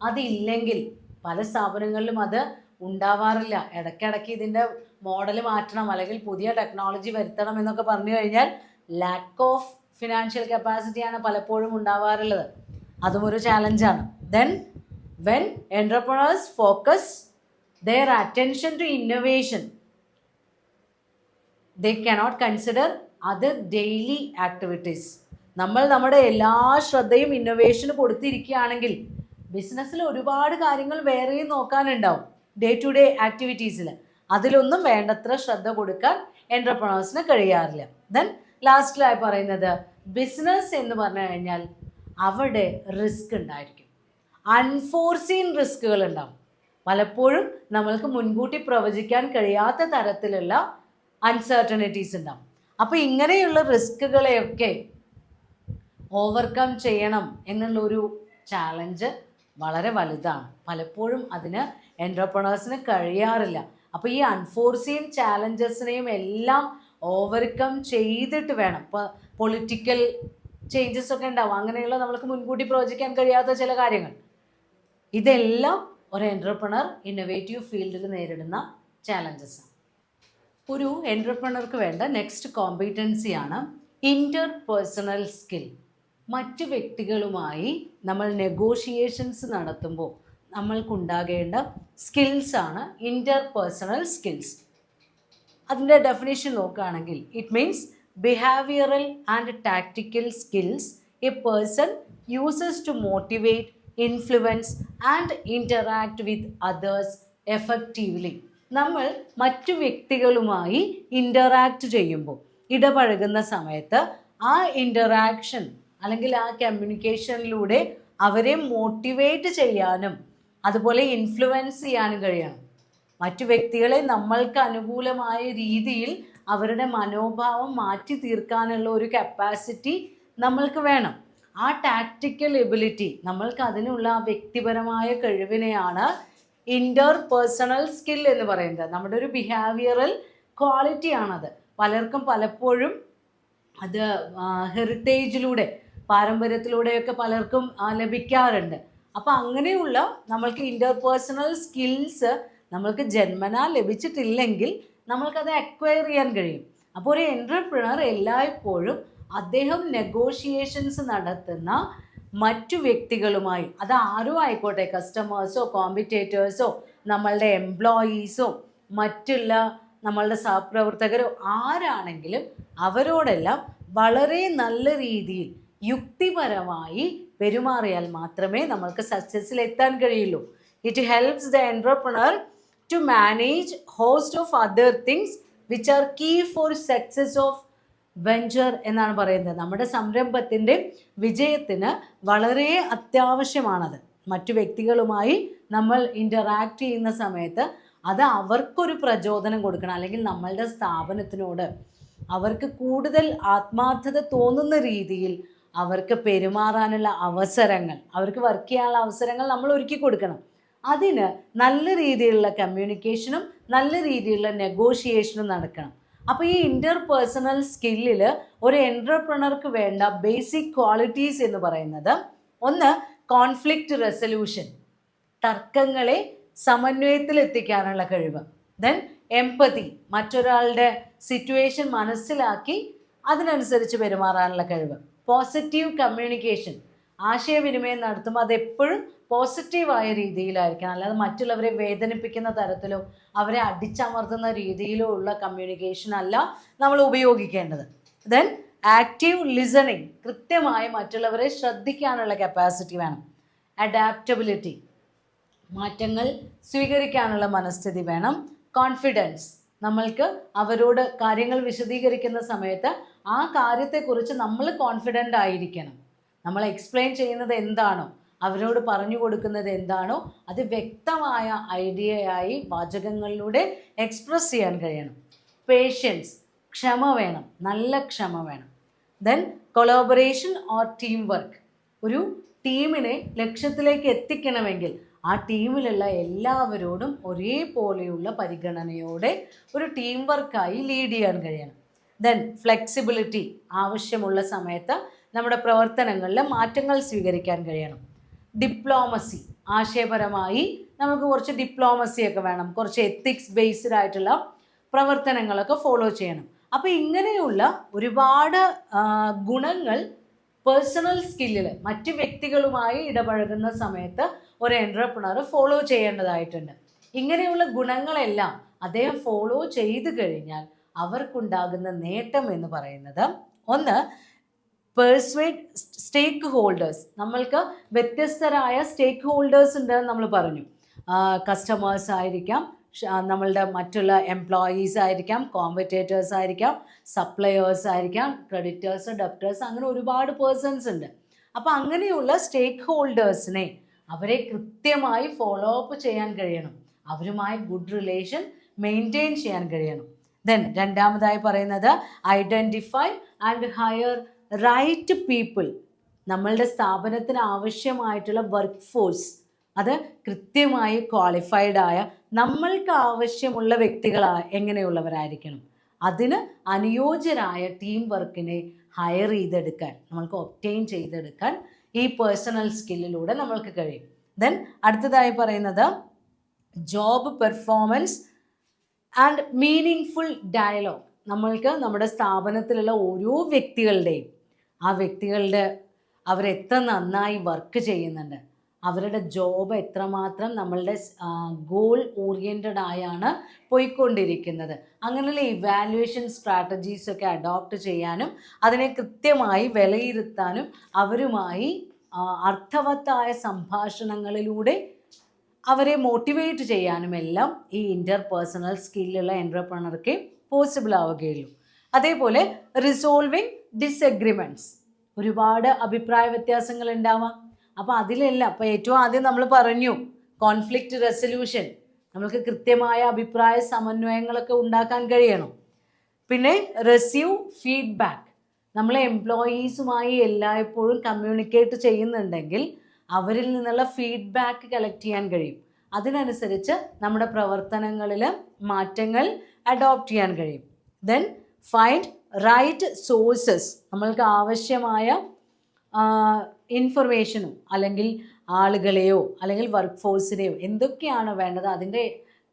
അതില്ലെങ്കിൽ പല സ്ഥാപനങ്ങളിലും അത് ഉണ്ടാവാറില്ല. ഇടയ്ക്കിടയ്ക്ക് ഇതിൻ്റെ മോഡൽ മാറ്റണം, അല്ലെങ്കിൽ പുതിയ ടെക്നോളജി വരുത്തണം എന്നൊക്കെ പറഞ്ഞു കഴിഞ്ഞാൽ ലാക്ക് ഓഫ് ഫിനാൻഷ്യൽ കപ്പാസിറ്റിയാണ് പലപ്പോഴും ഉണ്ടാവാറുള്ളത്. അതും ഒരു ചാലഞ്ചാണ്. Then when entrepreneurs focus their attention to innovation, they cannot consider other daily activities. നമ്മൾ നമ്മുടെ എല്ലാ ശ്രദ്ധയും ഇന്നൊവേഷന് കൊടുത്തിരിക്കുകയാണെങ്കിൽ ബിസിനസ്സിൽ ഒരുപാട് കാര്യങ്ങൾ വേറെയും നോക്കാനുണ്ടാവും ഡേ ടു ഡേ ആക്ടിവിറ്റീസിൽ. അതിലൊന്നും വേണ്ടത്ര ശ്രദ്ധ കൊടുക്കാൻ എൻ്റർപ്രണേഴ്സിന് കഴിയാറില്ല. ദെൻ ലാസ്റ്റിലായി പറയുന്നത് ബിസിനസ് എന്ന് പറഞ്ഞു കഴിഞ്ഞാൽ അവിടെ റിസ്ക് ഉണ്ടായിരിക്കും, അൺഫോർസീൻ റിസ്കുകൾ ഉണ്ടാവും. പലപ്പോഴും നമ്മൾക്ക് മുൻകൂട്ടി പ്രവചിക്കാൻ കഴിയാത്ത തരത്തിലുള്ള അൺസർട്ടനിറ്റീസ് ഉണ്ടാവും. അപ്പോൾ ഇങ്ങനെയുള്ള റിസ്കുകളെയൊക്കെ ഓവർകം ചെയ്യണം എന്നുള്ളൊരു ചാലഞ്ച് വളരെ വലുതാണ്. പലപ്പോഴും അതിന് എൻ്റർപ്രണേഴ്സിന് കഴിയാറില്ല. അപ്പോൾ ഈ അൺഫോർസീൻ ചാലഞ്ചസിനെയും എല്ലാം ഓവർകം ചെയ്തിട്ട് വേണം. ഇപ്പോൾ പൊളിറ്റിക്കൽ ചേഞ്ചസ് ഒക്കെ ഉണ്ടാവും, അങ്ങനെയുള്ള നമ്മൾക്ക് മുൻകൂട്ടി പ്രവചിക്കാൻ കഴിയാത്ത ചില കാര്യങ്ങൾ. ഇതെല്ലാം ഒരു എൻ്റർപ്രണർ ഇന്നൊവേറ്റീവ് ഫീൽഡിൽ നേരിടുന്ന ചാലഞ്ചസ്. ഒരു എൻ്റർപ്രണർക്ക് വേണ്ട നെക്സ്റ്റ് കോമ്പീറ്റൻസിയാണ് ഇൻ്റർ പേഴ്സണൽ സ്കിൽ. മറ്റ് വ്യക്തികളുമായി നമ്മൾ നെഗോഷിയേഷൻസ് നടത്തുമ്പോൾ നമ്മൾക്കുണ്ടാകേണ്ട സ്കിൽസാണ് ഇൻ്റർ പേഴ്സണൽ സ്കിൽസ്. അതിൻ്റെ ഡെഫിനേഷൻ നോക്കുകയാണെങ്കിൽ it means behavioural and tactical skills a person uses to motivate, influence and interact with others effectively. നമ്മൾ മറ്റു വ്യക്തികളുമായി ഇൻ്ററാക്ട് ചെയ്യുമ്പോൾ, ഇടപഴകുന്ന സമയത്ത് ആ ഇൻ്ററാക്ഷൻ അല്ലെങ്കിൽ ആ കമ്മ്യൂണിക്കേഷനിലൂടെ അവരെ മോട്ടിവേറ്റ് ചെയ്യാനും അതുപോലെ ഇൻഫ്ലുവൻസ് ചെയ്യാനും കഴിയണം. മറ്റു വ്യക്തികളെ നമ്മൾക്ക് അനുകൂലമായ രീതിയിൽ അവരുടെ മനോഭാവം മാറ്റി തീർക്കാനുള്ള ഒരു കപ്പാസിറ്റി നമ്മൾക്ക് വേണം. ആ ടാക്റ്റിക്കൽ എബിലിറ്റി, നമ്മൾക്ക് അതിനുള്ള ആ വ്യക്തിപരമായ കഴിവിനെയാണ് ഇൻ്റർ പേഴ്സണൽ സ്കിൽ എന്ന് പറയുന്നത്. നമ്മുടെ ഒരു ബിഹേവിയറൽ ക്വാളിറ്റിയാണത്. പലർക്കും പലപ്പോഴും അത് ഹെറിറ്റേജിലൂടെ, പാരമ്പര്യത്തിലൂടെയൊക്കെ പലർക്കും ലഭിക്കാറുണ്ട്. അപ്പോൾ അങ്ങനെയുള്ള നമ്മൾക്ക് ഇൻ്റർ പേഴ്സണൽ സ്കിൽസ് നമ്മൾക്ക് ജന്മനാ ലഭിച്ചിട്ടില്ലെങ്കിൽ നമ്മൾക്കത് അക്വയർ ചെയ്യാൻ കഴിയും. അപ്പോൾ ഒരു എൻ്റർപ്രണർ എല്ലായ്പ്പോഴും അദ്ദേഹം നെഗോഷിയേഷൻസ് നടത്തുന്ന മറ്റു വ്യക്തികളുമായി, അത് ആരും ആയിക്കോട്ടെ, കസ്റ്റമേഴ്സോ കോമ്പറ്റേറ്റേഴ്സോ നമ്മളുടെ എംപ്ലോയീസോ മറ്റുള്ള നമ്മളുടെ സഹപ്രവർത്തകരോ ആരാണെങ്കിലും അവരോടെല്ലാം വളരെ നല്ല രീതിയിൽ യുക്തിപരമായി പെരുമാറിയാൽ മാത്രമേ നമ്മൾക്ക് സക്സസ്സിൽ എത്താൻ കഴിയുള്ളൂ. It helps the entrepreneur to manage host of other things which are key for success of venture എന്നാണ് പറയുന്നത്. നമ്മുടെ സംരംഭത്തിൻ്റെ വിജയത്തിന് വളരെ അത്യാവശ്യമാണത്. മറ്റു വ്യക്തികളുമായി നമ്മൾ ഇൻ്ററാക്ട് ചെയ്യുന്ന സമയത്ത് അത് അവർക്കൊരു പ്രചോദനം കൊടുക്കണം, അല്ലെങ്കിൽ നമ്മളുടെ സ്ഥാപനത്തിനോട് അവർക്ക് കൂടുതൽ ആത്മാർത്ഥത തോന്നുന്ന രീതിയിൽ അവർക്ക് പെരുമാറാനുള്ള അവസരങ്ങൾ, അവർക്ക് വർക്ക് ചെയ്യാനുള്ള അവസരങ്ങൾ നമ്മൾ ഒരുക്കി കൊടുക്കണം. അതിന് നല്ല രീതിയിലുള്ള കമ്മ്യൂണിക്കേഷനും നല്ല രീതിയിലുള്ള നെഗോഷിയേഷനും നടക്കണം. അപ്പോൾ ഈ ഇൻ്റർ പേഴ്സണൽ സ്കില്ലിൽ ഒരു എൻ്റർപ്രണർക്ക് വേണ്ട ബേസിക് ക്വാളിറ്റീസ് എന്ന് പറയുന്നത്, ഒന്ന് കോൺഫ്ലിക്റ്റ് റെസൊല്യൂഷൻ, തർക്കങ്ങളെ സമന്വയത്തിൽ എത്തിക്കാനുള്ള കഴിവ്. ദെൻ എംപതി, മറ്റൊരാളുടെ സിറ്റുവേഷൻ മനസ്സിലാക്കി അതിനനുസരിച്ച് പെരുമാറാനുള്ള കഴിവ്. പോസിറ്റീവ് കമ്മ്യൂണിക്കേഷൻ, ആശയവിനിമയം നടത്തുമ്പോൾ അതെപ്പോഴും പോസിറ്റീവായ രീതിയിലായിരിക്കണം, അല്ലാതെ മറ്റുള്ളവരെ വേദനിപ്പിക്കുന്ന തരത്തിലോ അവരെ അടിച്ചമർത്തുന്ന രീതിയിലോ ഉള്ള കമ്മ്യൂണിക്കേഷൻ അല്ല നമ്മൾ ഉപയോഗിക്കേണ്ടത്. ദെൻ ആക്റ്റീവ് ലിസണിങ്, കൃത്യമായി മറ്റുള്ളവരെ ശ്രദ്ധിക്കാനുള്ള കപ്പാസിറ്റി വേണം. അഡാപ്റ്റബിലിറ്റി, മാറ്റങ്ങൾ സ്വീകരിക്കാനുള്ള മനസ്ഥിതി വേണം. കോൺഫിഡൻസ്, നമ്മൾക്ക് അവരോട് കാര്യങ്ങൾ വിശദീകരിക്കുന്ന സമയത്ത് ആ കാര്യത്തെക്കുറിച്ച് നമ്മൾ കോൺഫിഡൻ്റ് ആയിരിക്കണം. നമ്മൾ എക്സ്പ്ലെയിൻ ചെയ്യുന്നത് എന്താണോ, അവരോട് പറഞ്ഞു കൊടുക്കുന്നത് എന്താണോ, അത് വ്യക്തമായ ഐഡിയയായി വാചകങ്ങളിലൂടെ എക്സ്പ്രസ് ചെയ്യാൻ കഴിയണം. പേഷ്യൻസ്, ക്ഷമ വേണം, നല്ല ക്ഷമ വേണം. Then collaboration or team work, ഒരു ടീമിനെ ലക്ഷ്യത്തിലേക്ക് എത്തിക്കണമെങ്കിൽ ആ ടീമിലുള്ള എല്ലാവരോടും ഒരേപോലെയുള്ള പരിഗണനയോടെ ഒരു ടീം വർക്കായി ലീഡ് ചെയ്യാൻ കഴിയണം. ദെൻ ഫ്ലെക്സിബിലിറ്റി, ആവശ്യമുള്ള സമയത്ത് നമ്മുടെ പ്രവർത്തനങ്ങളിൽ മാറ്റങ്ങൾ സ്വീകരിക്കാൻ കഴിയണം. ഡിപ്ലോമസി, ആശയപരമായി നമുക്ക് കുറച്ച് ഡിപ്ലോമസിയൊക്കെ വേണം, കുറച്ച് എത്തിക്സ് ബേസ്ഡ് ആയിട്ടുള്ള പ്രവർത്തനങ്ങളൊക്കെ ഫോളോ ചെയ്യണം. അപ്പോൾ ഇങ്ങനെയുള്ള ഒരുപാട് ഗുണങ്ങൾ പേഴ്സണൽ സ്കില്ലിൽ മറ്റ് വ്യക്തികളുമായി ഇടപഴകുന്ന സമയത്ത് ഒരു എൻട്രപ്രണർ ഫോളോ ചെയ്യേണ്ടതായിട്ടുണ്ട്. ഇങ്ങനെയുള്ള ഗുണങ്ങളെല്ലാം അദ്ദേഹം ഫോളോ ചെയ്തു കഴിഞ്ഞാൽ അവർക്കുണ്ടാകുന്ന നേട്ടം എന്ന് പറയുന്നത്, ഒന്ന്, പെർസ്വേഡ് സ്റ്റേക്ക് ഹോൾഡേഴ്സ്. നമ്മൾക്ക് വ്യത്യസ്തരായ സ്റ്റേക്ക് ഹോൾഡേഴ്സ് ഉണ്ടെന്ന് നമ്മൾ പറഞ്ഞു. കസ്റ്റമേഴ്സ് ആയിരിക്കാം, നമ്മളുടെ മറ്റുള്ള എംപ്ലോയീസ് ആയിരിക്കാം, കോമ്പറ്റേറ്റേഴ്സ് ആയിരിക്കാം, സപ്ലയേഴ്സ് ആയിരിക്കാം, ക്രെഡിറ്റേഴ്സ്, ഡെപ്റ്റേഴ്സ്, അങ്ങനെ ഒരുപാട് പേഴ്സൺസ് ഉണ്ട്. അപ്പോൾ അങ്ങനെയുള്ള സ്റ്റേക്ക് ഹോൾഡേഴ്സിനെ അവരെ കൃത്യമായി ഫോളോ അപ്പ് ചെയ്യാൻ കഴിയണം, അവരുമായി ഗുഡ് റിലേഷൻ മെയിൻറ്റെയിൻ ചെയ്യാൻ കഴിയണം. ദെൻ രണ്ടാമതായി പറയുന്നത് identify and hire right people. നമ്മളുടെ സ്ഥാപനത്തിന് ആവശ്യമായിട്ടുള്ള വർക്ക് ഫോഴ്സ് അത് കൃത്യമായി ക്വാളിഫൈഡ് ആയ നമ്മൾക്ക് ആവശ്യമുള്ള വ്യക്തികൾ എങ്ങനെയുള്ളവരായിരിക്കണം, അതിന് അനുയോജ്യരായ ടീം വർക്കിനെ ഹയർ ചെയ്തെടുക്കാൻ, നമ്മൾക്ക് ഒബ്റ്റെയിൻ ചെയ്തെടുക്കാൻ ഈ പേഴ്സണൽ സ്കില്ലിലൂടെ നമ്മൾക്ക് കഴിയും. ദെൻ അടുത്തതായി പറയുന്നത് job performance and meaning dialogue. നമ്മൾക്ക് നമ്മുടെ സ്ഥാപനത്തിലുള്ള ഓരോ വ്യക്തികളുടെയും ആ വ്യക്തികളുടെ അവരെത്ര നന്നായി വർക്ക് ചെയ്യുന്നുണ്ട്, അവരുടെ ജോബ് എത്രമാത്രം നമ്മളുടെ ഗോൾ ഓറിയൻറ്റഡ് ആയാണ് പോയിക്കൊണ്ടിരിക്കുന്നത്, അങ്ങനെയുള്ള ഇവാലുവേഷൻ സ്ട്രാറ്റജീസൊക്കെ അഡോപ്റ്റ് ചെയ്യാനും അതിനെ കൃത്യമായി വിലയിരുത്താനും അവരുമായി അർത്ഥവത്തായ സംഭാഷണങ്ങളിലൂടെ അവരെ മോട്ടിവേറ്റ് ചെയ്യാനും എല്ലാം ഈ ഇൻ്റർപേഴ്സണൽ സ്കില്ലുള്ള എൻട്രപ്രണർക്ക് പോസിബിൾ ആവുകയുള്ളൂ. അതേപോലെ റിസോൾവിങ് ഡിസഗ്രിമെൻറ്റ്സ്, ഒരുപാട് അഭിപ്രായ വ്യത്യാസങ്ങൾ ഉണ്ടാവാം. അപ്പോൾ അതിലെല്ലാം, അപ്പോൾ ഏറ്റവും ആദ്യം നമ്മൾ പറഞ്ഞു കോൺഫ്ലിക്റ്റ് റെസൊല്യൂഷൻ, നമ്മൾക്ക് കൃത്യമായ അഭിപ്രായ സമന്വയങ്ങളൊക്കെ ഉണ്ടാക്കാൻ കഴിയണം. പിന്നെ റിസീവ് ഫീഡ്ബാക്ക്, നമ്മൾ എംപ്ലോയീസുമായി എല്ലായ്പ്പോഴും കമ്മ്യൂണിക്കേറ്റ് ചെയ്യുന്നുണ്ടെങ്കിൽ അവരിൽ നിന്നുള്ള ഫീഡ്ബാക്ക് കളക്ട് ചെയ്യാൻ കഴിയും, അതിനനുസരിച്ച് നമ്മുടെ പ്രവർത്തനങ്ങളിൽ മാറ്റങ്ങൾ അഡോപ്റ്റ് ചെയ്യാൻ കഴിയും. ദെൻ ഫൈൻഡ് റൈറ്റ് സോഴ്സസ്, നമ്മൾക്ക് ആവശ്യമായ ഇൻഫർമേഷനും അല്ലെങ്കിൽ ആളുകളെയോ അല്ലെങ്കിൽ വർക്ക് ഫോഴ്സിനെയോ എന്തൊക്കെയാണ് വേണ്ടത് അതിൻ്റെ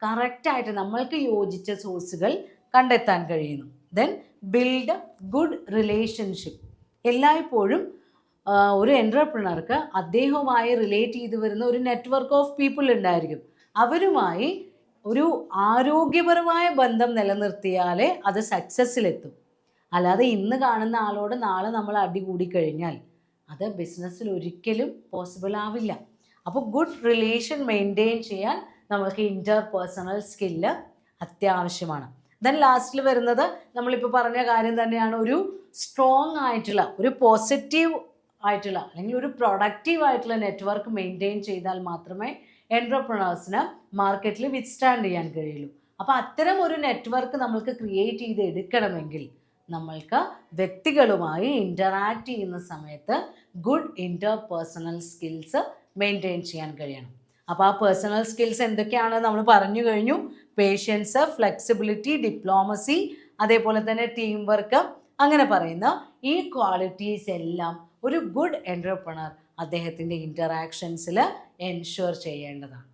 കറക്റ്റായിട്ട് നമ്മൾക്ക് യോജിച്ച സോഴ്സുകൾ കണ്ടെത്താൻ കഴിയുന്നു. ദെൻ ബിൽഡ് ഗുഡ് റിലേഷൻഷിപ്പ്, എല്ലായ്പ്പോഴും ഒരു എൻട്രപ്രണർക്ക് അദ്ദേഹവുമായി റിലേറ്റ് ചെയ്തു വരുന്ന ഒരു നെറ്റ്വർക്ക് ഓഫ് പീപ്പിൾ ഉണ്ടായിരിക്കും, അവരുമായി ഒരു ആരോഗ്യപരമായ ബന്ധം നിലനിർത്തിയാലേ അത് സക്സസ്സിലെത്തും. അല്ലാതെ ഇന്ന് കാണുന്ന ആളോട് നാളെ നമ്മൾ അടികൂടി കഴിഞ്ഞാൽ അത് ബിസിനസ്സിൽ ഒരിക്കലും പോസിബിൾ ആവില്ല. അപ്പോൾ ഗുഡ് റിലേഷൻ മെയിൻറ്റെയിൻ ചെയ്യാൻ നമുക്ക് ഇൻ്റർപേഴ്സണൽ സ്കില്ല് അത്യാവശ്യമാണ്. ദെൻ ലാസ്റ്റിൽ വരുന്നത് നമ്മളിപ്പോൾ പറഞ്ഞ കാര്യം തന്നെയാണ്, ഒരു സ്ട്രോങ് ആയിട്ടുള്ള, ഒരു പോസിറ്റീവ് ആയിട്ടുള്ള അല്ലെങ്കിൽ ഒരു പ്രൊഡക്റ്റീവ് ആയിട്ടുള്ള നെറ്റ്വർക്ക് മെയിൻറ്റെയിൻ ചെയ്താൽ മാത്രമേ എൻട്രപ്രണേഴ്സിന് മാർക്കറ്റിൽ വിത്ത്സ്റ്റാൻഡ് ചെയ്യാൻ കഴിയുള്ളൂ. അപ്പോൾ അത്തരം ഒരു നെറ്റ്വർക്ക് നമ്മൾക്ക് ക്രിയേറ്റ് ചെയ്ത് എടുക്കണമെങ്കിൽ നമ്മൾക്ക് വ്യക്തികളുമായി ഇൻ്ററാക്ട് ചെയ്യുന്ന സമയത്ത് ഗുഡ് ഇൻ്റർപേഴ്സണൽ സ്കിൽസ് മെയിൻറ്റെയിൻ ചെയ്യാൻ കഴിയണം. അപ്പോൾ ആ പേഴ്സണൽ സ്കിൽസ് എന്തൊക്കെയാണ് നമ്മൾ പറഞ്ഞു കഴിഞ്ഞു. പേഷ്യൻസ്, ഫ്ലെക്സിബിലിറ്റി, ഡിപ്ലോമസി, അതേപോലെ തന്നെ ടീം വർക്ക്, അങ്ങനെ പറയുന്ന ഈ ക്വാളിറ്റീസ് എല്ലാം ഒരു ഗുഡ് എൻട്രപ്രണർ അദ്ദേഹത്തിൻ്റെ ഇൻ്ററാക്ഷൻസിൽ എൻഷുർ ചെയ്യേണ്ടതാണ്.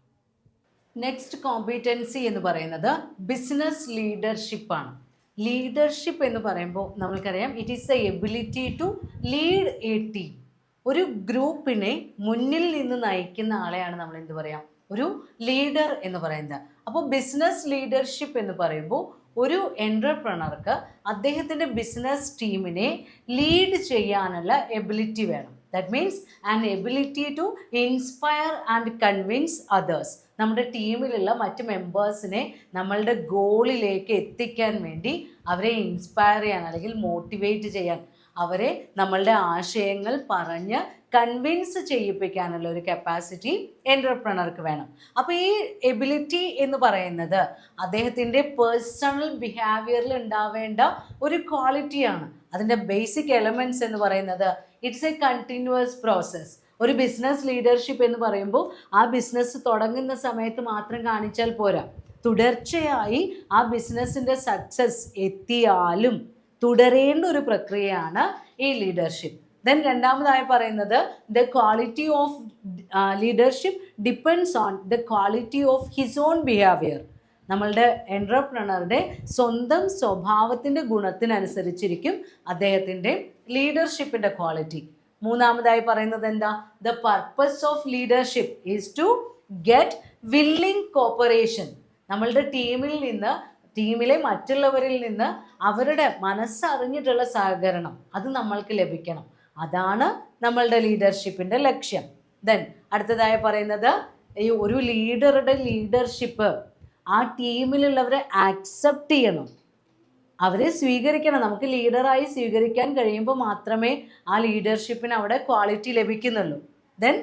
നെക്സ്റ്റ് കോമ്പീറ്റൻസി എന്ന് പറയുന്നത് ബിസിനസ് ലീഡർഷിപ്പാണ്. ലീഡർഷിപ്പ് എന്ന് പറയുമ്പോൾ നമ്മൾക്കറിയാം, it is the ability to lead a team. ഒരു ഗ്രൂപ്പിനെ മുന്നിൽ നിന്ന് നയിക്കുന്ന ആളെയാണ് നമ്മൾ എന്ത് പറയാം, ഒരു ലീഡർ എന്ന് പറയുന്നത്. അപ്പോൾ ബിസിനസ് ലീഡർഷിപ്പ് എന്ന് പറയുമ്പോൾ ഒരു എൻട്രപ്രണർക്ക് അദ്ദേഹത്തിൻ്റെ ബിസിനസ് ടീമിനെ ലീഡ് ചെയ്യാനുള്ള എബിലിറ്റി വേണം. That means an ability to inspire and convince others. നമ്മുടെ ടീമിലുള്ള മറ്റ് മെമ്പേഴ്സിനെ നമ്മളുടെ ഗോളിലേക്ക് എത്തിക്കാൻ വേണ്ടി അവരെ ഇൻസ്പയർ ചെയ്യാൻ അല്ലെങ്കിൽ മോട്ടിവേറ്റ് ചെയ്യാൻ, അവരെ നമ്മളുടെ ആശയങ്ങൾ പറഞ്ഞ് കൺവിൻസ് ചെയ്യിപ്പിക്കാനുള്ള ഒരു കപ്പാസിറ്റി എൻ്റർപ്രണർക്ക് വേണം. അപ്പോൾ ഈ എബിലിറ്റി എന്ന് പറയുന്നത് അദ്ദേഹത്തിൻ്റെ പേഴ്സണൽ ബിഹേവിയറിൽ ഉണ്ടാവേണ്ട ഒരു ക്വാളിറ്റിയാണ്. അതിൻ്റെ ബേസിക് എലമെൻറ്റ്സ് എന്ന് പറയുന്നത് ഇറ്റ്സ് എ കണ്ടിന്യൂസ് പ്രോസസ്സ്. ഒരു ബിസിനസ് ലീഡർഷിപ്പ് എന്ന് പറയുമ്പോൾ ആ ബിസിനസ് തുടങ്ങുന്ന സമയത്ത് മാത്രം കാണിച്ചാൽ പോരാ, തുടർച്ചയായി ആ ബിസിനസ്സിൻ്റെ സക്സസ് എത്തിയാലും തുടരേണ്ട ഒരു പ്രക്രിയയാണ് ഈ ലീഡർഷിപ്പ്. ദെൻ രണ്ടാമതായി പറയുന്നത് the quality of leadership depends on the quality of his own behaviour. നമ്മളുടെ എൻ്റർപ്രണറുടെ സ്വന്തം സ്വഭാവത്തിൻ്റെ ഗുണത്തിനനുസരിച്ചിരിക്കും അദ്ദേഹത്തിൻ്റെ ലീഡർഷിപ്പിൻ്റെ ക്വാളിറ്റി. മൂന്നാമതായി പറയുന്നത് എന്താ? The purpose of leadership is to get willing cooperation. നമ്മളുടെ ടീമിലെ മറ്റുള്ളവരിൽ നിന്ന് അവരുടെ മനസ്സറിഞ്ഞിട്ടുള്ള സഹകരണം അത് നമ്മൾക്ക് ലഭിക്കണം. അതാണ് നമ്മളുടെ ലീഡർഷിപ്പിൻ്റെ ലക്ഷ്യം. ദെൻ അടുത്തതായി പറയുന്നത് ഈ ഒരു ലീഡറുടെ ലീഡർഷിപ്പ് ആ ടീമിലുള്ളവരെ ആക്സെപ്റ്റ് ചെയ്യണം, അവരെ സ്വീകരിക്കണം. നമുക്ക് ലീഡറായി സ്വീകരിക്കാൻ കഴിയുമ്പോൾ മാത്രമേ ആ ലീഡർഷിപ്പിന് അവിടെ ക്വാളിറ്റി ലഭിക്കുന്നുള്ളൂ. ദെൻ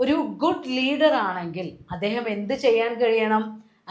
ഒരു ഗുഡ് ലീഡർ ആണെങ്കിൽ അദ്ദേഹം എന്ത് ചെയ്യാൻ കഴിയണം?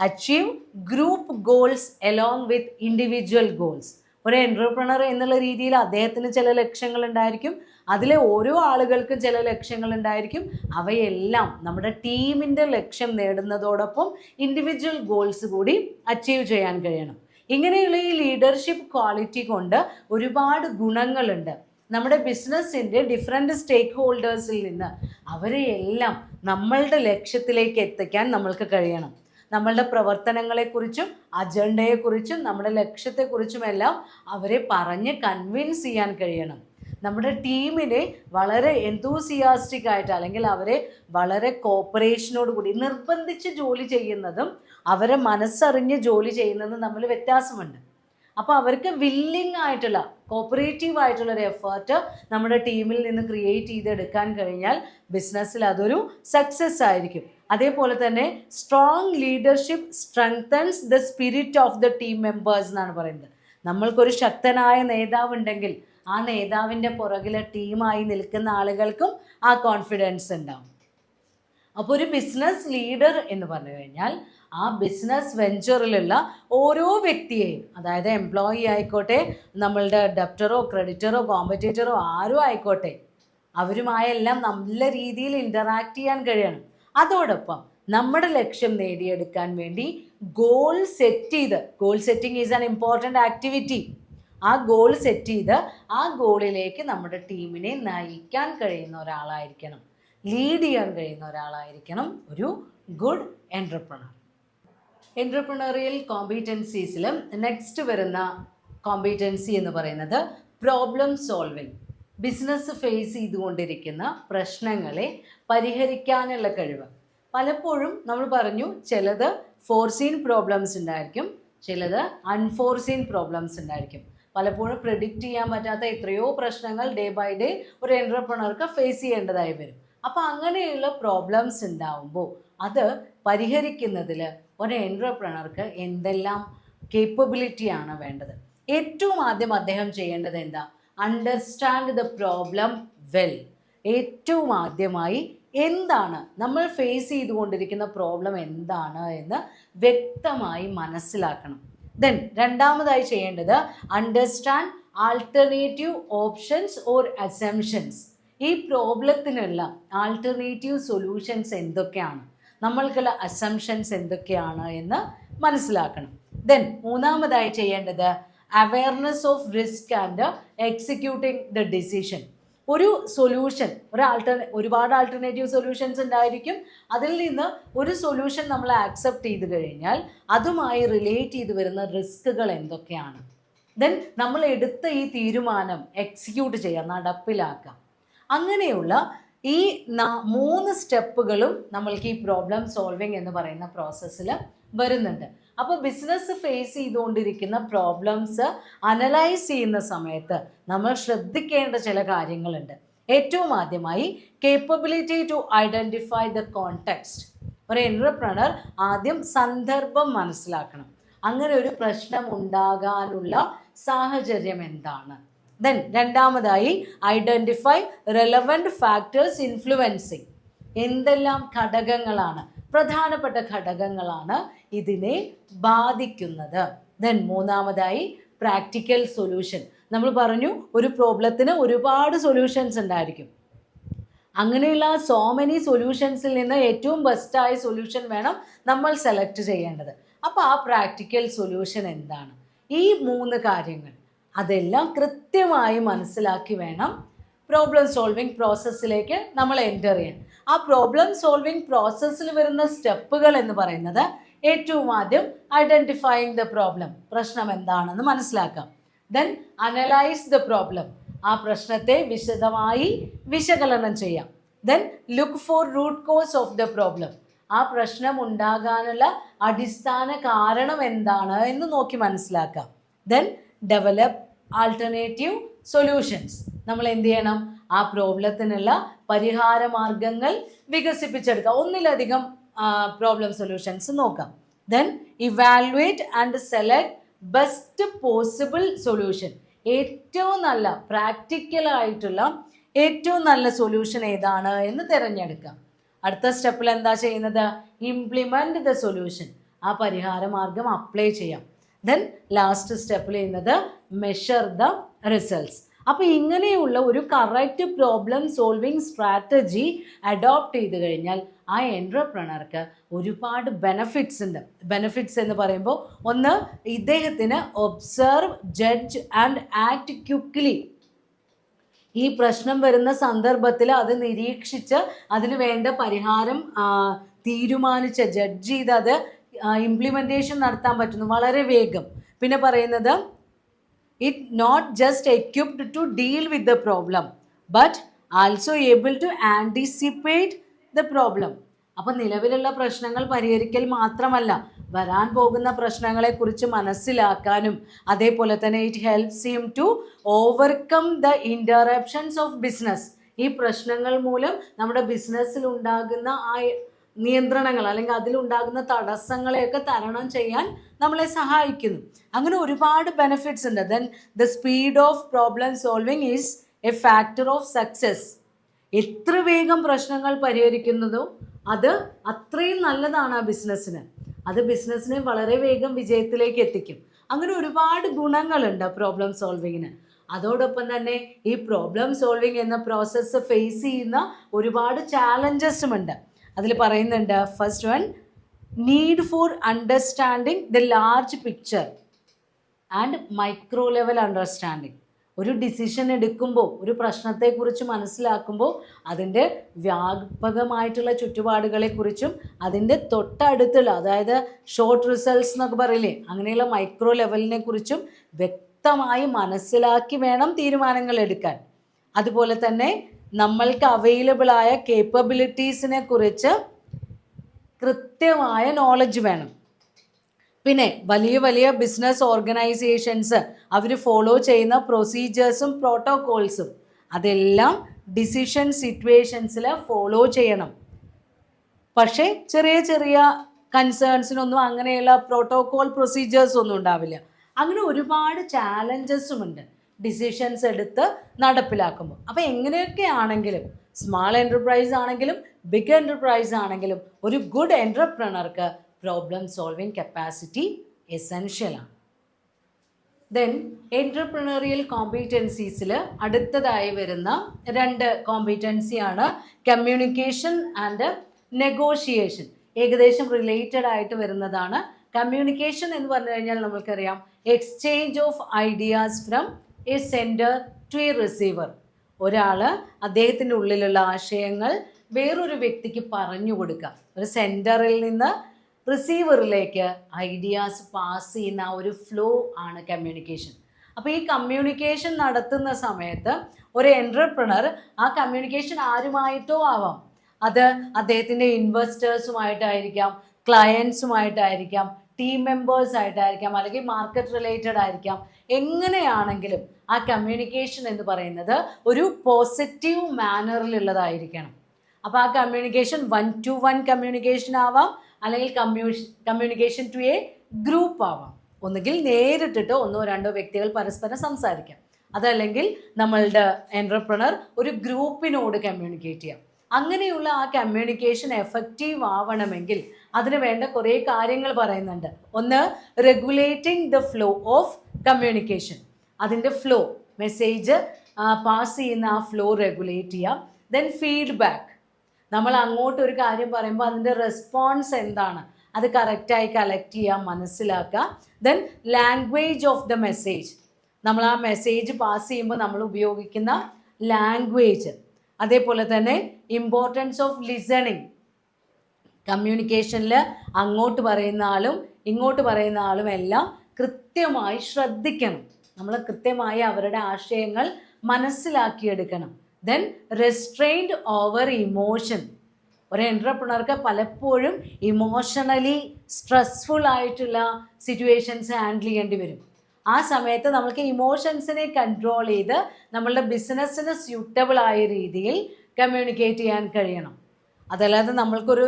Achieve group goals along with individual goals. ഒരു എൻ്റർപ്രണർ എന്നുള്ള രീതിയിൽ അദ്ദേഹത്തിന് ചില ലക്ഷ്യങ്ങൾ ഉണ്ടായിരിക്കും, അതിലെ ഓരോ ആളുകൾക്കും ചില ലക്ഷ്യങ്ങൾ ഉണ്ടായിരിക്കും. അവയെല്ലാം നമ്മുടെ ടീമിൻ്റെ ലക്ഷ്യം നേടുന്നതോടൊപ്പം ഇൻഡിവിജ്വൽ ഗോൾസ് കൂടി അച്ചീവ് ചെയ്യാൻ കഴിയണം. ഇങ്ങനെയുള്ള ഈ ലീഡർഷിപ്പ് ക്വാളിറ്റി കൊണ്ട് ഒരുപാട് ഗുണങ്ങളുണ്ട്. നമ്മുടെ ബിസിനസ്സിൻ്റെ ഡിഫറെൻറ്റ് സ്റ്റേക്ക് ഹോൾഡേഴ്സിൽ നിന്ന് അവരെയെല്ലാം നമ്മളുടെ ലക്ഷ്യത്തിലേക്ക് എത്തിക്കാൻ നമ്മൾക്ക് കഴിയണം. നമ്മളുടെ പ്രവർത്തനങ്ങളെക്കുറിച്ചും അജണ്ടയെക്കുറിച്ചും നമ്മുടെ ലക്ഷ്യത്തെക്കുറിച്ചുമെല്ലാം അവരെ പറഞ്ഞ് കൺവിൻസ് ചെയ്യാൻ കഴിയണം. നമ്മുടെ ടീമിനെ വളരെ എന്തൂസിയാസ്റ്റിക് ആയിട്ട് അല്ലെങ്കിൽ അവരെ വളരെ കോപ്പറേഷനോട് കൂടി നിർബന്ധിച്ച് ജോലി ചെയ്യുന്നതും അവരെ മനസ്സറിഞ്ഞ് ജോലി ചെയ്യുന്നതും തമ്മിൽ വ്യത്യാസമുണ്ട്. അപ്പോൾ അവർക്ക് വില്ലിംഗ് ആയിട്ടുള്ള കോപ്പറേറ്റീവ് ആയിട്ടുള്ളൊരു എഫേർട്ട് നമ്മുടെ ടീമിൽ നിന്ന് ക്രിയേറ്റ് ചെയ്തെടുക്കാൻ കഴിഞ്ഞാൽ ബിസിനസ്സിൽ അതൊരു സക്സസ് ആയിരിക്കും. അതേപോലെ തന്നെ strong leadership strengthens the spirit of the team members എന്നാണ് പറയുന്നത്. നമ്മൾക്കൊരു ശക്തനായ നേതാവ് ഉണ്ടെങ്കിൽ ആ നേതാവിൻ്റെ പുറകിലെ ടീമായി നിൽക്കുന്ന ആളുകൾക്കും ആ കോൺഫിഡൻസ് ഉണ്ടാവും. അപ്പോൾ ഒരു ബിസിനസ് ലീഡർ എന്ന് പറഞ്ഞു കഴിഞ്ഞാൽ ആ ബിസിനസ് വെഞ്ചറിലുള്ള ഓരോ വ്യക്തിയെയും, അതായത് എംപ്ലോയി ആയിക്കോട്ടെ, നമ്മളുടെ ഡെപ്റ്ററോ ക്രെഡിറ്ററോ കോമ്പറ്റേറ്ററോ ആരും ആയിക്കോട്ടെ, അവരുമായെല്ലാം നല്ല രീതിയിൽ ഇൻ്ററാക്ട് ചെയ്യാൻ കഴിയണം. അതോടൊപ്പം നമ്മുടെ ലക്ഷ്യം നേടിയെടുക്കാൻ വേണ്ടി goal setting is an important activity. ആ ഗോൾ സെറ്റ് ചെയ്ത് ആ ഗോളിലേക്ക് നമ്മുടെ ടീമിനെ നയിക്കാൻ കഴിയുന്ന ഒരാളായിരിക്കണം, ലീഡ് ചെയ്യാൻ കഴിയുന്ന ഒരാളായിരിക്കണം ഒരു ഗുഡ് എൻ്റർപ്രണർ. എൻ്റർപ്രണറിയൽ കോമ്പീറ്റൻസീസിൽ നെക്സ്റ്റ് വരുന്ന കോമ്പീറ്റൻസി എന്ന് പറയുന്നത് പ്രോബ്ലം സോൾവിങ്. ബിസിനസ് ഫേസ് ചെയ്തുകൊണ്ടിരിക്കുന്ന പ്രശ്നങ്ങളെ പരിഹരിക്കാനുള്ള കഴിവ്. പലപ്പോഴും നമ്മൾ പറഞ്ഞു ചിലത് ഫോർസീൻ പ്രോബ്ലംസ് ഉണ്ടായിരിക്കും, ചിലത് അൺഫോർസീൻ പ്രോബ്ലംസ് ഉണ്ടായിരിക്കും. പലപ്പോഴും പ്രെഡിക്റ്റ് ചെയ്യാൻ പറ്റാത്ത എത്രയോ പ്രശ്നങ്ങൾ ഡേ ബൈ ഡേ ഒരു എൻ്റർപ്രണർക്ക് ഫേസ് ചെയ്യേണ്ടതായി വരും. അപ്പോൾ അങ്ങനെയുള്ള പ്രോബ്ലംസ് ഉണ്ടാവുമ്പോൾ അത് പരിഹരിക്കുന്നതിൽ ഒരു എൻ്റർപ്രണർക്ക് എന്തെല്ലാം കേപ്പബിലിറ്റിയാണ് വേണ്ടത്? ഏറ്റവും ആദ്യം അദ്ദേഹം ചെയ്യേണ്ടത് എന്താ? Understand the problem well. ഏറ്റവും ആദ്യമായി എന്താണ് നമ്മൾ ഫേസ് ചെയ്തുകൊണ്ടിരിക്കുന്ന പ്രോബ്ലം എന്താണ് എന്ന് വ്യക്തമായി മനസ്സിലാക്കണം. ദെൻ രണ്ടാമതായി ചെയ്യേണ്ടത് understand alternative options or assumptions. ഈ പ്രോബ്ലത്തിനുള്ള ആൾട്ടർനേറ്റീവ് സൊല്യൂഷൻസ് എന്തൊക്കെയാണ്, നമ്മൾക്കുള്ള അസംഷൻസ് എന്തൊക്കെയാണ് എന്ന് മനസ്സിലാക്കണം. ദെൻ മൂന്നാമതായി ചെയ്യേണ്ടത് awareness of risk and executing the decision. ഒരു സൊല്യൂഷൻ, ഒരുപാട് ആൾട്ടർനേറ്റീവ് സൊല്യൂഷൻസ് ഉണ്ടായിരിക്കും. അതിൽ നിന്ന് ഒരു സൊല്യൂഷൻ നമ്മൾ ആക്സെപ്റ്റ് ചെയ്ത് കഴിഞ്ഞാൽ അതുമായി റിലേറ്റ് ചെയ്ത് വരുന്ന റിസ്കുകൾ എന്തൊക്കെയാണ്. ദെൻ നമ്മൾ എടുത്ത ഈ തീരുമാനം എക്സിക്യൂട്ട് ചെയ്യുക, നടപ്പിലാക്കുക. അങ്ങനെയുള്ള ഈ 3 സ്റ്റെപ്പുകളും നമ്മൾക്ക് ഈ പ്രോബ്ലം സോൾവിങ് എന്ന് പറയുന്ന പ്രോസസ്സിൽ വരുന്നുണ്ട്. അപ്പോൾ ബിസിനസ് ഫേസ് ചെയ്തുകൊണ്ടിരിക്കുന്ന പ്രോബ്ലംസ് അനലൈസ് ചെയ്യുന്ന സമയത്ത് നമ്മൾ ശ്രദ്ധിക്കേണ്ട ചില കാര്യങ്ങളുണ്ട്. ഏറ്റവും ആദ്യമായി capability to identify the context. ഒരു എൻട്രപ്രണർ ആദ്യം സന്ദർഭം മനസ്സിലാക്കണം. അങ്ങനെ ഒരു പ്രശ്നം ഉണ്ടാകാനുള്ള സാഹചര്യം എന്താണ്. ദെൻ രണ്ടാമതായി ഐഡൻറ്റിഫൈ റെലവൻറ്റ് ഫാക്ടേഴ്സ് ഇൻഫ്ലുവൻസിങ്. എന്തെല്ലാം ഘടകങ്ങളാണ്, പ്രധാനപ്പെട്ട ഘടകങ്ങളാണ് ഇതിനെ ബാധിക്കുന്നത്. ദെൻ മൂന്നാമതായി പ്രാക്ടിക്കൽ സൊല്യൂഷൻ. നമ്മൾ പറഞ്ഞു ഒരു പ്രോബ്ലത്തിന് ഒരുപാട് സൊല്യൂഷൻസ് ഉണ്ടായിരിക്കും. അങ്ങനെയുള്ള സോ മെനി സൊല്യൂഷൻസിൽ നിന്ന് ഏറ്റവും ബെസ്റ്റായ സൊല്യൂഷൻ വേണം നമ്മൾ സെലക്ട് ചെയ്യേണ്ടത്. അപ്പോൾ ആ പ്രാക്ടിക്കൽ സൊല്യൂഷൻ എന്താണ്, ഈ 3 കാര്യങ്ങൾ അതെല്ലാം കൃത്യമായി മനസ്സിലാക്കി വേണം പ്രോബ്ലം സോൾവിങ് പ്രോസസ്സിലേക്ക് നമ്മൾ എൻ്റർ ചെയ്യാൻ. ആ പ്രോബ്ലം സോൾവിങ് പ്രോസസ്സിൽ വരുന്ന സ്റ്റെപ്പുകൾ എന്ന് പറയുന്നത് ഏറ്റവും ആദ്യം ഐഡൻറ്റിഫൈയിങ് ദ പ്രോബ്ലം, പ്രശ്നം എന്താണെന്ന് മനസ്സിലാക്കാം. ദെൻ അനലൈസ് ദ പ്രോബ്ലം, ആ പ്രശ്നത്തെ വിശദമായി വിശകലനം ചെയ്യാം. Then look for root cause of the problem, ആ പ്രശ്നം ഉണ്ടാകാനുള്ള അടിസ്ഥാന കാരണം എന്താണ് എന്ന് നോക്കി മനസ്സിലാക്കാം. ദെൻ ഡെവലപ്പ് ആൾട്ടർനേറ്റീവ് സൊല്യൂഷൻസ്, നമ്മൾ എന്ത് ചെയ്യണം, ആ പ്രോബ്ലത്തിനുള്ള പരിഹാര മാർഗങ്ങൾ വികസിപ്പിച്ചെടുക്കുക. ഒന്നിലധികം പ്രോബ്ലം സൊല്യൂഷൻസ് നോക്കാം. Then evaluate and select best possible solution, ഏറ്റവും നല്ല പ്രാക്ടിക്കലായിട്ടുള്ള ഏറ്റവും നല്ല സൊല്യൂഷൻ ഏതാണ് എന്ന് തിരഞ്ഞെടുക്കാം. അടുത്ത സ്റ്റെപ്പിൽ എന്താ ചെയ്യുന്നത്, ഇംപ്ലിമെൻറ്റ് ദ സൊല്യൂഷൻ, ആ പരിഹാര മാർഗം അപ്ലൈ ചെയ്യാം. ദെൻ ലാസ്റ്റ് സ്റ്റെപ്പിൽ ചെയ്യുന്നത് മെഷർ ദ റിസൾട്ട്സ്. അപ്പോൾ ഇങ്ങനെയുള്ള ഒരു correct problem solving strategy adopt ചെയ്ത് കഴിഞ്ഞാൽ ആ എൻട്രപ്രണർക്ക് ഒരുപാട് ബെനഫിറ്റ്സ് ഉണ്ട്. ബെനഫിറ്റ്സ് എന്ന് പറയുമ്പോൾ ഒന്ന്, ഇദ്ദേഹത്തിന് observe, judge and act quickly, ഈ പ്രശ്നം വരുന്ന സന്ദർഭത്തിൽ അത് നിരീക്ഷിച്ച് അതിന് വേണ്ട പരിഹാരം തീരുമാനിച്ച് ജഡ്ജ് ചെയ്ത് അത് ഇംപ്ലിമെൻറ്റേഷൻ നടത്താൻ പറ്റുന്നു വളരെ വേഗം. പിന്നെ പറയുന്നത് it not just equipped to deal with the problem but also able to anticipate the problem. അപ്പോൾ നിലവിലുള്ള പ്രശ്നങ്ങൾ പരിഹരിക്കൽ മാത്രമല്ല, വരാൻ പോകുന്ന പ്രശ്നങ്ങളെക്കുറിച്ച് മനസ്സിലാക്കാനും അതേപോലെ തന്നെ it helps him to overcome the interruptions of business. ഈ പ്രശ്നങ്ങൾ മൂലം നമ്മുടെ ബിസിനസ്സിൽ ഉണ്ടാകുന്ന ആ നിയന്ത്രണങ്ങൾ അല്ലെങ്കിൽ അതിലുണ്ടാകുന്ന തടസ്സങ്ങളെയൊക്കെ തരണം ചെയ്യാൻ നമ്മളെ സഹായിക്കുന്നു. അങ്ങനെ ഒരുപാട് ബെനിഫിറ്റ്സ് ഉണ്ട്. Then the speed of problem solving is A factor of success. എത്ര വേഗം പ്രശ്നങ്ങൾ പരിഹരിക്കുന്നതോ അത് അത്രയും നല്ലതാണ് ആ ബിസിനസ്സിന്. അത് ബിസിനസ്സിനെ വളരെ വേഗം വിജയത്തിലേക്ക് എത്തിക്കും. അങ്ങനെ ഒരുപാട് ഗുണങ്ങളുണ്ട് പ്രോബ്ലം സോൾവിങ്ങിന്. അതോടൊപ്പം തന്നെ ഈ പ്രോബ്ലം സോൾവിങ് എന്ന പ്രോസസ്സ് ഫേസ് ചെയ്യുന്ന ഒരുപാട് ചാലഞ്ചസും ഉണ്ട്. അതിൽ പറയുന്നുണ്ട്, first one, need for understanding the large picture and micro level understanding. ഒരു ഡിസിഷൻ എടുക്കുമ്പോൾ, ഒരു പ്രശ്നത്തെക്കുറിച്ച് മനസ്സിലാക്കുമ്പോൾ അതിൻ്റെ വ്യാപകമായിട്ടുള്ള ചുറ്റുപാടുകളെക്കുറിച്ചും അതിൻ്റെ തൊട്ടടുത്തുള്ള, അതായത് ഷോർട്ട് റിസൾട്ട്സ് എന്നൊക്കെ പറയില്ലേ, അങ്ങനെയുള്ള മൈക്രോ ലെവലിനെ കുറിച്ചും വ്യക്തമായി മനസ്സിലാക്കി വേണം തീരുമാനങ്ങൾ എടുക്കാൻ. അതുപോലെ തന്നെ നമ്മൾക്ക് അവൈലബിളായ കേപ്പബിലിറ്റീസിനെ കുറിച്ച് കൃത്യമായ നോളജ് വേണം. പിന്നെ വലിയ വലിയ ബിസിനസ് ഓർഗനൈസേഷൻസ് അവർ ഫോളോ ചെയ്യുന്ന പ്രൊസീജിയേഴ്സും പ്രോട്ടോകോൾസും അതെല്ലാം ഡിസിഷൻ സിറ്റുവേഷൻസിൽ ഫോളോ ചെയ്യണം. പക്ഷേ ചെറിയ ചെറിയ കൺസേൺസിനൊന്നും അങ്ങനെയുള്ള പ്രോട്ടോകോൾ പ്രൊസീജിയേഴ്സ് ഒന്നും ഉണ്ടാവില്ല. അങ്ങനെ ഒരുപാട് ചാലഞ്ചസും ഉണ്ട് ഡിസിഷൻസ് എടുത്ത് നടപ്പിലാക്കുമ്പോൾ. അപ്പോൾ എങ്ങനെയൊക്കെ ആണെങ്കിലും, സ്മാൾ എൻ്റർപ്രൈസ് ആണെങ്കിലും ബിഗ് എൻ്റർപ്രൈസ് ആണെങ്കിലും, ഒരു ഗുഡ് എൻ്റർപ്രണർക്ക് പ്രോബ്ലം സോൾവിങ് കപ്പാസിറ്റി എസെൻഷ്യലാണ്. ദെൻ എൻ്റർപ്രണറിയൽ കോമ്പീറ്റൻസീസിൽ അടുത്തതായി വരുന്ന 2 കോമ്പീറ്റൻസിയാണ് കമ്മ്യൂണിക്കേഷൻ ആൻഡ് നെഗോഷിയേഷൻ. ഏകദേശം റിലേറ്റഡ് ആയിട്ട് വരുന്നതാണ്. കമ്മ്യൂണിക്കേഷൻ എന്ന് പറഞ്ഞു കഴിഞ്ഞാൽ നമ്മൾക്കറിയാം, exchange of ideas from a sender to a receiver. ഒരാൾ അദ്ദേഹത്തിൻ്റെ ഉള്ളിലുള്ള ആശയങ്ങൾ വേറൊരു വ്യക്തിക്ക് പറഞ്ഞു കൊടുക്കുക. ഒരു സെൻഡറിൽ നിന്ന് റിസീവറിലേക്ക് ഐഡിയാസ് പാസ് ചെയ്യുന്ന ആ ഒരു ഫ്ലോ ആണ് കമ്മ്യൂണിക്കേഷൻ. അപ്പോൾ ഈ കമ്മ്യൂണിക്കേഷൻ നടത്തുന്ന സമയത്ത് ഒരു എൻ്റർപ്രണർ ആ കമ്മ്യൂണിക്കേഷൻ ആരുമായിട്ടോ ആവാം, അത് അദ്ദേഹത്തിൻ്റെ ഇൻവെസ്റ്റേഴ്സുമായിട്ടായിരിക്കാം, ക്ലയൻസുമായിട്ടായിരിക്കാം, ടീം മെമ്പേഴ്സായിട്ടായിരിക്കാം, അല്ലെങ്കിൽ മാർക്കറ്റ് റിലേറ്റഡ് ആയിരിക്കാം. എങ്ങനെയാണെങ്കിലും ആ കമ്മ്യൂണിക്കേഷൻ എന്ന് പറയുന്നത് ഒരു പോസിറ്റീവ് മാനറിലുള്ളതായിരിക്കണം. അപ്പോൾ ആ കമ്മ്യൂണിക്കേഷൻ 1-to-1 കമ്മ്യൂണിക്കേഷൻ ആവാം, അല്ലെങ്കിൽ കമ്മ്യൂണിക്കേഷൻ ടു എ ഗ്രൂപ്പ് ആവാം. ഒന്നുകിൽ നേരിട്ടിട്ട് 1-2 വ്യക്തികൾ പരസ്പരം സംസാരിക്കാം, അതല്ലെങ്കിൽ നമ്മളുടെ എൻ്റർപ്രണർ ഒരു ഗ്രൂപ്പിനോട് കമ്മ്യൂണിക്കേറ്റ് ചെയ്യാം. അങ്ങനെയുള്ള ആ കമ്മ്യൂണിക്കേഷൻ എഫക്റ്റീവ് ആവണമെങ്കിൽ അതിന് വേണ്ട കുറേ കാര്യങ്ങൾ പറയുന്നുണ്ട്. ഒന്ന്, regulating the flow of communication. അതിൻ്റെ ഫ്ലോ, മെസ്സേജ് പാസ് ചെയ്യുന്ന ആ ഫ്ലോ റെഗുലേറ്റ് ചെയ്യാം. ദെൻ ഫീഡ്ബാക്ക്, നമ്മൾ അങ്ങോട്ട് ഒരു കാര്യം പറയുമ്പോൾ അതിൻ്റെ റെസ്പോൺസ് എന്താണ്, അത് കറക്റ്റായി കളക്ട് ചെയ്യുക, മനസ്സിലാക്കുക. Then language of the message, നമ്മൾ ആ മെസ്സേജ് പാസ് ചെയ്യുമ്പോൾ നമ്മൾ ഉപയോഗിക്കുന്ന ലാംഗ്വേജ്. അതേപോലെ തന്നെ ഇമ്പോർട്ടൻസ് ഓഫ് ലിസണിങ്. കമ്മ്യൂണിക്കേഷനിൽ അങ്ങോട്ട് പറയുന്ന ആളും ഇങ്ങോട്ട് പറയുന്ന ആളും എല്ലാം കൃത്യമായി ശ്രദ്ധിക്കണം. നമ്മൾ കൃത്യമായി അവരുടെ ആശയങ്ങൾ മനസ്സിലാക്കിയെടുക്കണം. Then restrained over emotion. ഒരു എൻ്റർപ്രണർക്ക് പലപ്പോഴും ഇമോഷണലി സ്ട്രെസ്ഫുൾ ആയിട്ടുള്ള സിറ്റുവേഷൻസ് ഹാൻഡിൽ ചെയ്യേണ്ടി വരും. ആ സമയത്ത് നമുക്ക് ഇമോഷൻസിനെ കൺട്രോൾ ചെയ്ത് നമ്മളുടെ ബിസിനസ്സിന് സ്യൂട്ടബിൾ ആയ രീതിയിൽ കമ്മ്യൂണിക്കേറ്റ് ചെയ്യാൻ കഴിയണം. അതല്ലാതെ നമ്മൾക്കൊരു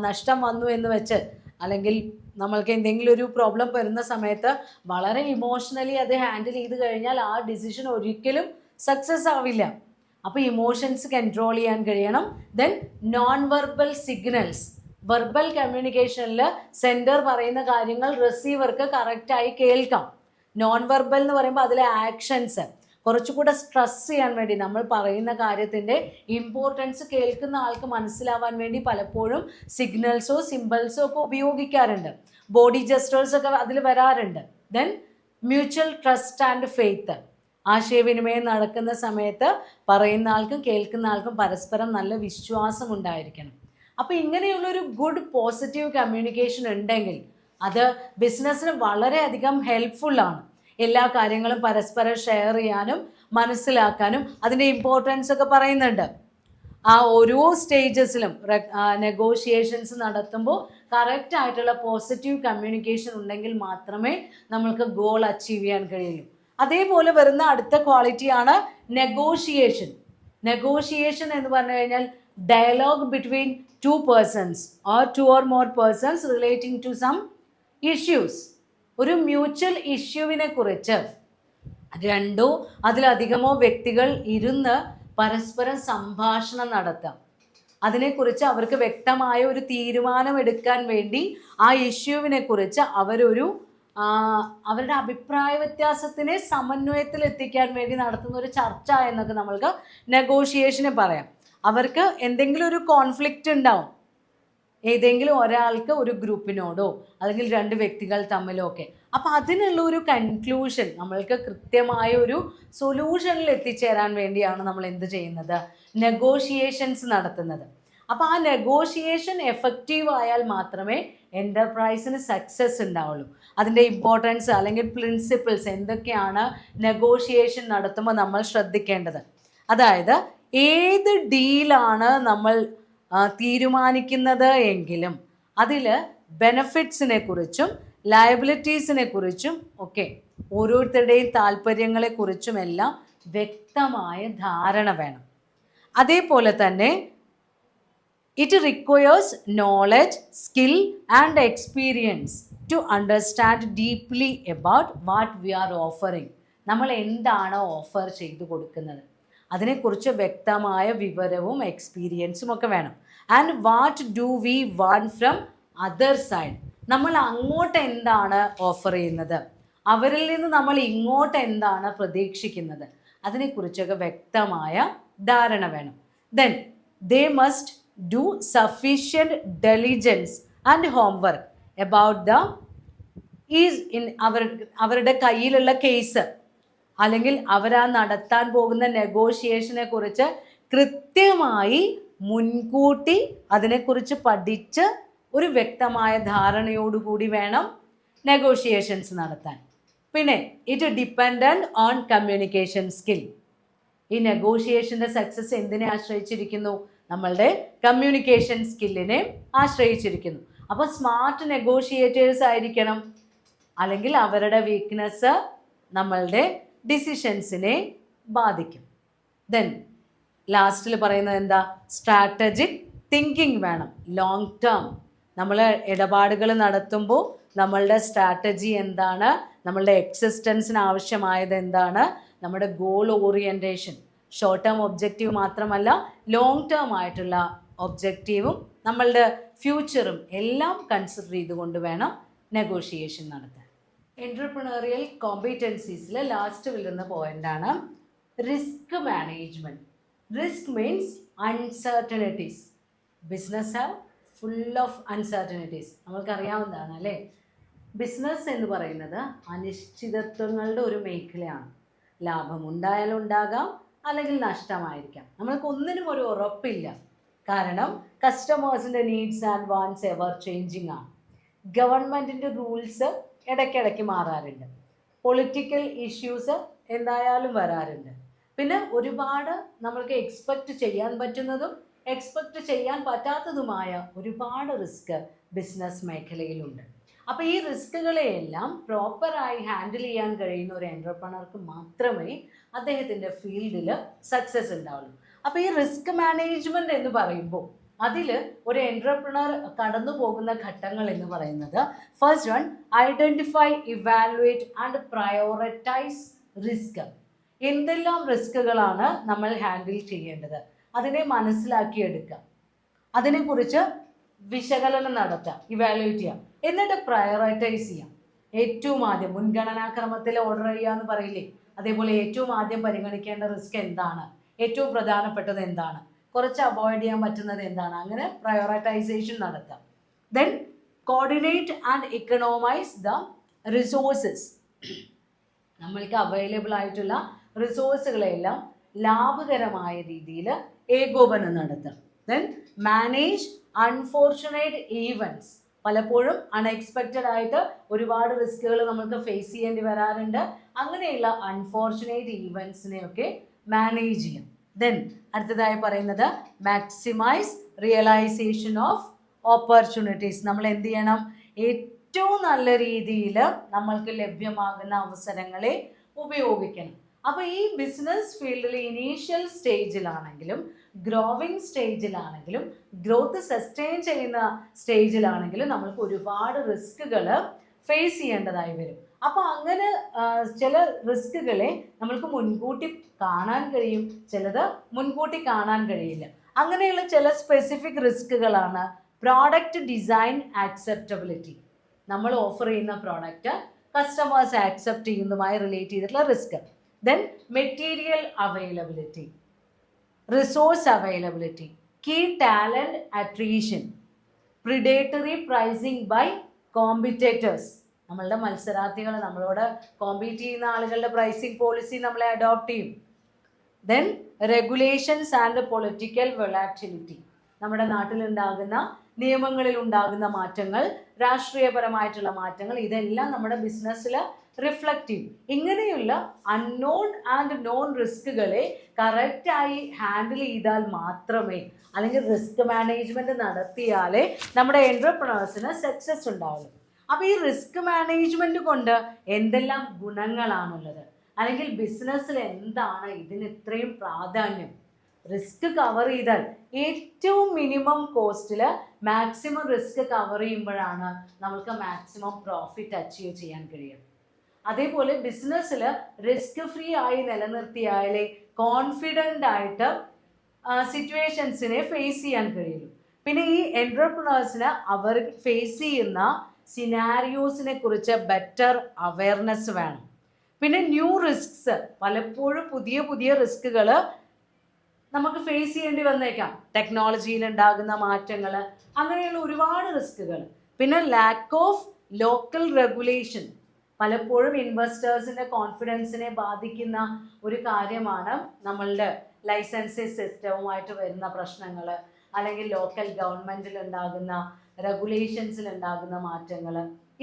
നഷ്ടം വന്നു എന്ന് വെച്ച്, അല്ലെങ്കിൽ നമ്മൾക്ക് എന്തെങ്കിലും ഒരു പ്രോബ്ലം വരുന്ന സമയത്ത് വളരെ ഇമോഷണലി അത് ഹാൻഡിൽ ചെയ്ത് കഴിഞ്ഞാൽ ആ ഡിസിഷൻ ഒരിക്കലും സക്സസ് ആവില്ല. അപ്പോൾ ഇമോഷൻസ് കൺട്രോൾ ചെയ്യാൻ കഴിയണം. Then non verbal signals. Verbal കമ്മ്യൂണിക്കേഷനിൽ സെൻഡർ പറയുന്ന കാര്യങ്ങൾ റിസീവർക്ക് കറക്റ്റായി കേൾക്കാം. നോൺ വെർബൽ എന്ന് പറയുമ്പോൾ അതിലെ ആക്ഷൻസ് കുറച്ചുകൂടെ സ്ട്രെസ് ചെയ്യാൻ വേണ്ടി, നമ്മൾ പറയുന്ന കാര്യത്തിൻ്റെ ഇമ്പോർട്ടൻസ് കേൾക്കുന്ന ആൾക്ക് മനസ്സിലാവാൻ വേണ്ടി പലപ്പോഴും സിഗ്നൽസോ സിമ്പിൾസോ ഒക്കെ ഉപയോഗിക്കാറുണ്ട്. ബോഡി ജസ്റ്റേഴ്സ് ഒക്കെ അതിൽ വരാറുണ്ട്. Then mutual trust and faith. ആശയവിനിമയം നടക്കുന്ന സമയത്ത് പറയുന്ന ആൾക്കും കേൾക്കുന്ന ആൾക്കും പരസ്പരം നല്ല വിശ്വാസം ഉണ്ടായിരിക്കണം. അപ്പോൾ ഇങ്ങനെയുള്ളൊരു ഗുഡ് പോസിറ്റീവ് കമ്മ്യൂണിക്കേഷൻ ഉണ്ടെങ്കിൽ അത് ബിസിനസ്സിന് വളരെയധികം ഹെൽപ്ഫുള്ളാണ്. എല്ലാ കാര്യങ്ങളും പരസ്പരം ഷെയർ ചെയ്യാനും മനസ്സിലാക്കാനും അതിൻ്റെ ഇമ്പോർട്ടൻസ് ഒക്കെ പറയുന്നുണ്ട്. ആ ഓരോ സ്റ്റേജസിലും നെഗോഷിയേഷൻസ് നടത്തുമ്പോൾ കറക്റ്റ് ആയിട്ടുള്ള പോസിറ്റീവ് കമ്മ്യൂണിക്കേഷൻ ഉണ്ടെങ്കിൽ മാത്രമേ നമ്മൾക്ക് ഗോൾ അച്ചീവ് ചെയ്യാൻ കഴിയൂ. അതേപോലെ വരുന്ന അടുത്ത ക്വാളിറ്റിയാണ് നെഗോഷിയേഷൻ. നെഗോഷിയേഷൻ എന്ന് പറഞ്ഞു കഴിഞ്ഞാൽ dialogue between 2 persons or 2 or more persons relating to some issues. ഒരു മ്യൂച്വൽ ഇഷ്യൂവിനെ കുറിച്ച് 2 അതിലധികമോ വ്യക്തികൾ ഇരുന്ന് പരസ്പരം സംഭാഷണം നടത്താം. അതിനെക്കുറിച്ച് അവർക്ക് വ്യക്തമായ ഒരു തീരുമാനം എടുക്കാൻ വേണ്ടി ആ ഇഷ്യൂവിനെ കുറിച്ച് അവരുടെ അഭിപ്രായ വ്യത്യാസത്തിനെ സമന്വയത്തിൽ എത്തിക്കാൻ വേണ്ടി നടത്തുന്ന ഒരു ചർച്ച എന്നൊക്കെ നമ്മൾക്ക് നെഗോഷിയേഷനെ പറയാം. അവർക്ക് എന്തെങ്കിലും ഒരു കോൺഫ്ലിക്റ്റ് ഉണ്ടാവും, ഏതെങ്കിലും ഒരാൾക്ക് ഒരു ഗ്രൂപ്പിനോടോ അല്ലെങ്കിൽ 2 വ്യക്തികൾ തമ്മിലോ ഒക്കെ. അപ്പോൾ അതിനുള്ള ഒരു കൺക്ലൂഷൻ, നമ്മൾക്ക് കൃത്യമായ ഒരു സൊല്യൂഷനിൽ എത്തിച്ചേരാൻ വേണ്ടിയാണ് നമ്മൾ എന്ത് ചെയ്യുന്നത്, നെഗോഷിയേഷൻസ് നടത്തുന്നത്. അപ്പോൾ ആ നെഗോഷിയേഷൻ എഫക്റ്റീവ് ആയാൽ മാത്രമേ എൻ്റർപ്രൈസിന് സക്സസ് ഉണ്ടാവുള്ളൂ. അതിൻ്റെ ഇമ്പോർട്ടൻസ് അല്ലെങ്കിൽ പ്രിൻസിപ്പിൾസ് എന്തൊക്കെയാണ് നെഗോഷിയേഷൻ നടത്തുമ്പോൾ നമ്മൾ ശ്രദ്ധിക്കേണ്ടത്. അതായത് ഏത് ഡീലാണ് നമ്മൾ തീരുമാനിക്കുന്നത് എങ്കിലും അതിൽ ബെനഫിറ്റ്സിനെ കുറിച്ചും ലയബിലിറ്റീസിനെ കുറിച്ചും ഒക്കെ ഓരോരുത്തരുടെയും താല്പര്യങ്ങളെക്കുറിച്ചുമെല്ലാം വ്യക്തമായ ധാരണ വേണം. അതേപോലെ തന്നെ it requires knowledge, skill and experience to understand deeply about what we are offering. നമ്മൾ എന്താണ് ഓഫർ ചെയ്തു കൊടുക്കുന്നത് അതിനെക്കുറിച്ച് വ്യക്തമായ വിവരവും എക്സ്പീരിയൻസും ഒക്കെ വേണം. And what do we want from other side. നമ്മൾ അങ്ങോട്ട് എന്താണ് ഓഫർ ചെയ്യുന്നത്, അവരിൽ നിന്ന് നമ്മൾ ഇങ്ങോട്ട് എന്താണ് പ്രതീക്ഷിക്കുന്നത്, അതിനെക്കുറിച്ചൊക്കെ വ്യക്തമായ ധാരണ വേണം. Then they must do sufficient diligence and homework about the അവരുടെ കയ്യിലുള്ള കേസ് അല്ലെങ്കിൽ അവരാ നടത്താൻ പോകുന്ന നെഗോഷിയേഷനെ കുറിച്ച് കൃത്യമായി മുൻകൂട്ടി അതിനെക്കുറിച്ച് പഠിച്ച് ഒരു വ്യക്തമായ ധാരണയോടുകൂടി വേണം നെഗോഷിയേഷൻസ് നടത്താൻ. പിന്നെ it dependent on communication skill. ഈ നെഗോഷിയേഷൻ്റെ സക്സസ് എന്തിനെ ആശ്രയിച്ചിരിക്കുന്നു, നമ്മളുടെ കമ്മ്യൂണിക്കേഷൻ സ്കില്ലിനെ ആശ്രയിച്ചിരിക്കുന്നു. അപ്പോൾ സ്മാർട്ട് നെഗോഷിയേറ്റേഴ്സ് ആയിരിക്കണം, അല്ലെങ്കിൽ അവരുടെ വീക്ക്നെസ് നമ്മളുടെ ഡിസിഷൻസിനെ ബാധിക്കും. ദെൻ ലാസ്റ്റിൽ പറയുന്നത് എന്താ? സ്ട്രാറ്റജിക് തിങ്കിങ് വേണം. ലോങ് ടേം നമ്മൾ ഇടപാടുകൾ നടത്തുമ്പോൾ നമ്മളുടെ സ്ട്രാറ്റജി എന്താണ്, നമ്മളുടെ എക്സിസ്റ്റൻസിന് ആവശ്യമായത് എന്താണ്, നമ്മുടെ goal orientation, short term objective മാത്രമല്ല ലോങ് ടേം ആയിട്ടുള്ള ഒബ്ജക്റ്റീവും നമ്മളുടെ ഫ്യൂച്ചറും എല്ലാം കൺസിഡർ ചെയ്തുകൊണ്ട് വേണം നെഗോഷിയേഷൻ നടത്താൻ. എൻട്രപ്രണറിയൽ കോമ്പീറ്റൻസീസിൽ ലാസ്റ്റ് വരുന്ന പോയിന്റാണ് risk management. Risk means uncertainties. Business have full of uncertainties. നമ്മൾക്കറിയാവുന്നതാണ് അല്ലേ? ബിസിനസ് എന്ന് പറയുന്നത് അനിശ്ചിതത്വങ്ങളുടെ ഒരു മേഖലയാണ്. ലാഭം ഉണ്ടായാലും ഉണ്ടാകാം, അല്ലെങ്കിൽ നഷ്ടമായിരിക്കാം. നമ്മൾക്ക് ഒന്നിനും ഒരു ഉറപ്പില്ല. കാരണം കസ്റ്റമേഴ്സിൻ്റെ needs and wants ever changing ആണ്. ഗവൺമെൻറ്റിൻ്റെ റൂൾസ് ഇടയ്ക്കിടയ്ക്ക് മാറാറുണ്ട്. പൊളിറ്റിക്കൽ ഇഷ്യൂസ് എന്തായാലും വരാറുണ്ട്. പിന്നെ ഒരുപാട് നമ്മൾക്ക് എക്സ്പെക്റ്റ് ചെയ്യാൻ പറ്റുന്നതും എക്സ്പെക്റ്റ് ചെയ്യാൻ പറ്റാത്തതുമായ ഒരുപാട് റിസ്ക് ബിസിനസ് മേഖലയിലുണ്ട്. അപ്പോൾ ഈ റിസ്കുകളെയെല്ലാം പ്രോപ്പറായി ഹാൻഡിൽ ചെയ്യാൻ കഴിയുന്ന ഒരു എൻ്റർപ്രണർക്ക് മാത്രമേ അദ്ദേഹത്തിൻ്റെ ഫീൽഡിൽ സക്സസ് ഉണ്ടാവുള്ളൂ. അപ്പോൾ ഈ റിസ്ക് മാനേജ്മെൻറ്റ് എന്ന് പറയുമ്പോൾ അതിൽ ഒരു എൻ്റർപ്രണർ കടന്നു പോകുന്ന ഘട്ടങ്ങൾ എന്ന് പറയുന്നത്, first one, identify, evaluate and prioritise risk. എന്തെല്ലാം റിസ്കുകളാണ് നമ്മൾ ഹാൻഡിൽ ചെയ്യേണ്ടത്, അതിനെ മനസ്സിലാക്കിയെടുക്കുക, അതിനെക്കുറിച്ച് വിശകലനം നടത്തുക, ഇവാലുവേറ്റ് ചെയ്യാം, എന്നിട്ട് പ്രയോറിറ്റൈസ് ചെയ്യാം. ഏറ്റവും ആദ്യം മുൻഗണനാക്രമത്തിൽ ഓർഡർ ചെയ്യുക എന്ന് പറയില്ലേ, അതേപോലെ ഏറ്റവും ആദ്യം പരിഗണിക്കേണ്ട റിസ്ക് എന്താണ്, ഏറ്റവും പ്രധാനപ്പെട്ടത് എന്താണ്, കുറച്ച് അവോയ്ഡ് ചെയ്യാൻ പറ്റുന്നത് എന്താണ്, അങ്ങനെ പ്രയോറിറ്റൈസേഷൻ നടത്താം. Then coordinate and economise the resources. നമ്മൾക്ക് അവൈലബിൾ ആയിട്ടുള്ള റിസോഴ്സുകളെല്ലാം ലാഭകരമായ രീതിയിൽ ഏകോപനം നടത്താം. Then manage unfortunate events. പലപ്പോഴും അൺഎക്സ്പെക്റ്റഡ് ആയിട്ട് ഒരുപാട് റിസ്കുകൾ നമുക്ക് ഫേസ് ചെയ്യേണ്ടി വരാറുണ്ട്. അങ്ങനെയുള്ള അൺഫോർച്ചുനേറ്റ് ഈവൻറ്റ്സിനെയൊക്കെ മാനേജ് ചെയ്യാം. ദെൻ അടുത്തതായി പറയുന്നത് മാക്സിമൈസ് റിയലൈസേഷൻ ഓഫ് ഓപ്പർച്യൂണിറ്റീസ്. നമ്മൾ എന്ത് ചെയ്യണം? ഏറ്റവും നല്ല രീതിയിൽ നമ്മൾക്ക് ലഭ്യമാകുന്ന അവസരങ്ങളെ ഉപയോഗിക്കണം. അപ്പോൾ ഈ ബിസിനസ് ഫീൽഡിൽ ഇനീഷ്യൽ സ്റ്റേജിലാണെങ്കിലും ഗ്രോവിങ് സ്റ്റേജിലാണെങ്കിലും ഗ്രോത്ത് സസ്റ്റെയിൻ ചെയ്യുന്ന സ്റ്റേജിലാണെങ്കിലും നമ്മൾക്ക് ഒരുപാട് റിസ്കുകൾ ഫേസ് ചെയ്യേണ്ടതായി വരും. അപ്പോൾ അങ്ങനെ ചില റിസ്കുകളെ നമ്മൾക്ക് മുൻകൂട്ടി കാണാൻ കഴിയും, ചിലത് മുൻകൂട്ടി കാണാൻ കഴിയില്ല. അങ്ങനെയുള്ള ചില സ്പെസിഫിക് റിസ്കുകളാണ് പ്രോഡക്റ്റ് ഡിസൈൻ ആക്സെപ്റ്റബിലിറ്റി. നമ്മൾ ഓഫർ ചെയ്യുന്ന പ്രോഡക്റ്റ് കസ്റ്റമേഴ്സ് ആക്സെപ്റ്റ് ചെയ്യുന്നതുമായി റിലേറ്റ് ചെയ്തിട്ടുള്ള risk. Then material availability, resource availability, key talent attrition, predatory pricing by competitors. നമ്മളുടെ മത്സരാർത്ഥികൾ, നമ്മളോട് കോമ്പീറ്റ് ചെയ്യുന്ന ആളുകളുടെ പ്രൈസിങ് പോളിസി നമ്മളെ അഡോപ്റ്റ് ചെയ്യും. Then regulations and political volatility. നമ്മുടെ നാട്ടിലുണ്ടാകുന്ന നിയമങ്ങളിൽ ഉണ്ടാകുന്ന മാറ്റങ്ങൾ, രാഷ്ട്രീയപരമായിട്ടുള്ള മാറ്റങ്ങൾ, ഇതെല്ലാം നമ്മുടെ ബിസിനസ്സിൽ റിഫ്ലക്റ്റ് ചെയ്യും. ഇങ്ങനെയുള്ള അൺനോൺ ആൻഡ് നോൺ റിസ്കുകളെ കറക്റ്റായി ഹാൻഡിൽ ചെയ്താൽ മാത്രമേ, അല്ലെങ്കിൽ റിസ്ക് മാനേജ്മെൻറ്റ് നടത്തിയാലേ നമ്മുടെ എൻ്റർപ്രണേഴ്സിന് സക്സസ് ഉണ്ടാവുള്ളൂ. അപ്പോൾ ഈ റിസ്ക് മാനേജ്മെൻറ്റ് കൊണ്ട് എന്തെല്ലാം ഗുണങ്ങളാണുള്ളത്, അല്ലെങ്കിൽ ബിസിനസ്സിൽ എന്താണ് ഇതിന് ഇത്രയും പ്രാധാന്യം? റിസ്ക് കവർ ചെയ്താൽ ഏറ്റവും മിനിമം കോസ്റ്റിൽ മാക്സിമം റിസ്ക് കവർ ചെയ്യുമ്പോഴാണ് നമുക്ക് മാക്സിമം പ്രോഫിറ്റ് അച്ചീവ് ചെയ്യാൻ കഴിയുക. അതേപോലെ ബിസിനസ്സിൽ റിസ്ക് ഫ്രീ ആയി നിലനിർത്തിയാലേ കോൺഫിഡൻ്റ് ആയിട്ട് സിറ്റുവേഷൻസിനെ ഫേസ് ചെയ്യാൻ കഴിയുള്ളൂ. പിന്നെ ഈ എൻ്റർപ്രണേഴ്സിന് അവർ ഫേസ് ചെയ്യുന്ന സിനാരിയോസിനെ കുറിച്ച് ബെറ്റർ അവയർനെസ് വേണം. പിന്നെ ന്യൂ റിസ്ക്സ്, പലപ്പോഴും പുതിയ പുതിയ റിസ്കുകൾ നമുക്ക് ഫേസ് ചെയ്യേണ്ടി വന്നേക്കാം. ടെക്നോളജിയിൽ ഉണ്ടാകുന്ന മാറ്റങ്ങൾ, അങ്ങനെയുള്ള ഒരുപാട് റിസ്കുകൾ. പിന്നെ ലാക്ക് ഓഫ് ലോക്കൽ റെഗുലേഷൻ, പലപ്പോഴും ഇൻവെസ്റ്റേഴ്സിൻ്റെ കോൺഫിഡൻസിനെ ബാധിക്കുന്ന ഒരു കാര്യമാണ് നമ്മളുടെ ലൈസൻസസ് സിസ്റ്റവുമായിട്ട് വരുന്ന പ്രശ്നങ്ങൾ, അല്ലെങ്കിൽ ലോക്കൽ ഗവൺമെൻറ്റിൽ ഉണ്ടാകുന്ന റെഗുലേഷൻസിൽ ഉണ്ടാകുന്ന മാറ്റങ്ങൾ.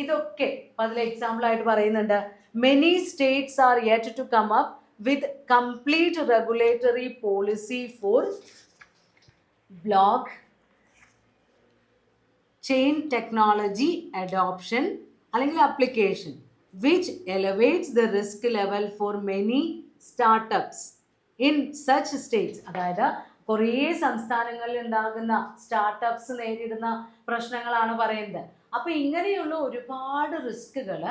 ഇതൊക്കെ അതിൽ എക്സാമ്പിളായിട്ട് പറയുന്നുണ്ട്, many states are yet to come up with complete regulatory policy for blockchain technology adoption അല്ലെങ്കിൽ application. which elevates the risk level for many startups in such states. അതായത് കുറേ സംസ്ഥാനങ്ങളിൽ ഉണ്ടാകുന്ന സ്റ്റാർട്ടപ്സ് നേരിടുന്ന പ്രശ്നങ്ങളാണ് പറയുന്നത്. അപ്പോൾ ഇങ്ങനെയുള്ള ഒരുപാട് റിസ്കുകൾ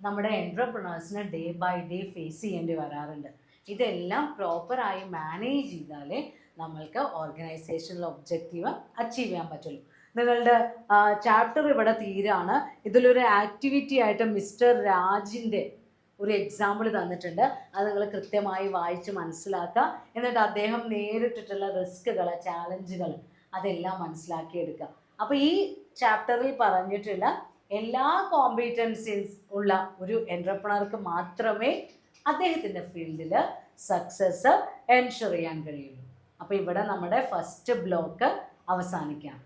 നമ്മുടെ എൻട്രപ്രണേഴ്സിന് ഡേ ബൈ ഡേ ഫേസ് ചെയ്യേണ്ടി വരാറുണ്ട്. ഇതെല്ലാം പ്രോപ്പറായി മാനേജ് ചെയ്താലേ നമ്മൾക്ക് ഓർഗനൈസേഷനിൽ ഒബ്ജക്റ്റീവ് അച്ചീവ് ചെയ്യാൻ പറ്റുള്ളൂ. നിങ്ങളുടെ ചാപ്റ്റർ ഇവിടെ തീരാണ്. ഇതിലൊരു ആക്ടിവിറ്റി ആയിട്ട് മിസ്റ്റർ രാജിൻ്റെ ഒരു എക്സാമ്പിൾ തന്നിട്ടുണ്ട്. അത് നിങ്ങൾ കൃത്യമായി വായിച്ച് മനസ്സിലാക്കുക. എന്നിട്ട് അദ്ദേഹം നേരിട്ടിട്ടുള്ള റിസ്കുകൾ, ചാലഞ്ചുകൾ അതെല്ലാം മനസ്സിലാക്കിയെടുക്കുക. അപ്പോൾ ഈ ചാപ്റ്ററിൽ പറഞ്ഞിട്ടുള്ള എല്ലാ കോമ്പീറ്റൻസീസ് ഉള്ള ഒരു എൻട്രപ്രണർക്ക് മാത്രമേ അദ്ദേഹത്തിൻ്റെ ഫീൽഡിൽ സക്സസ് എൻഷുർ ചെയ്യാൻ കഴിയുള്ളൂ. അപ്പോൾ ഇവിടെ നമ്മുടെ ഫസ്റ്റ് ബ്ലോക്ക് അവസാനിക്കാം.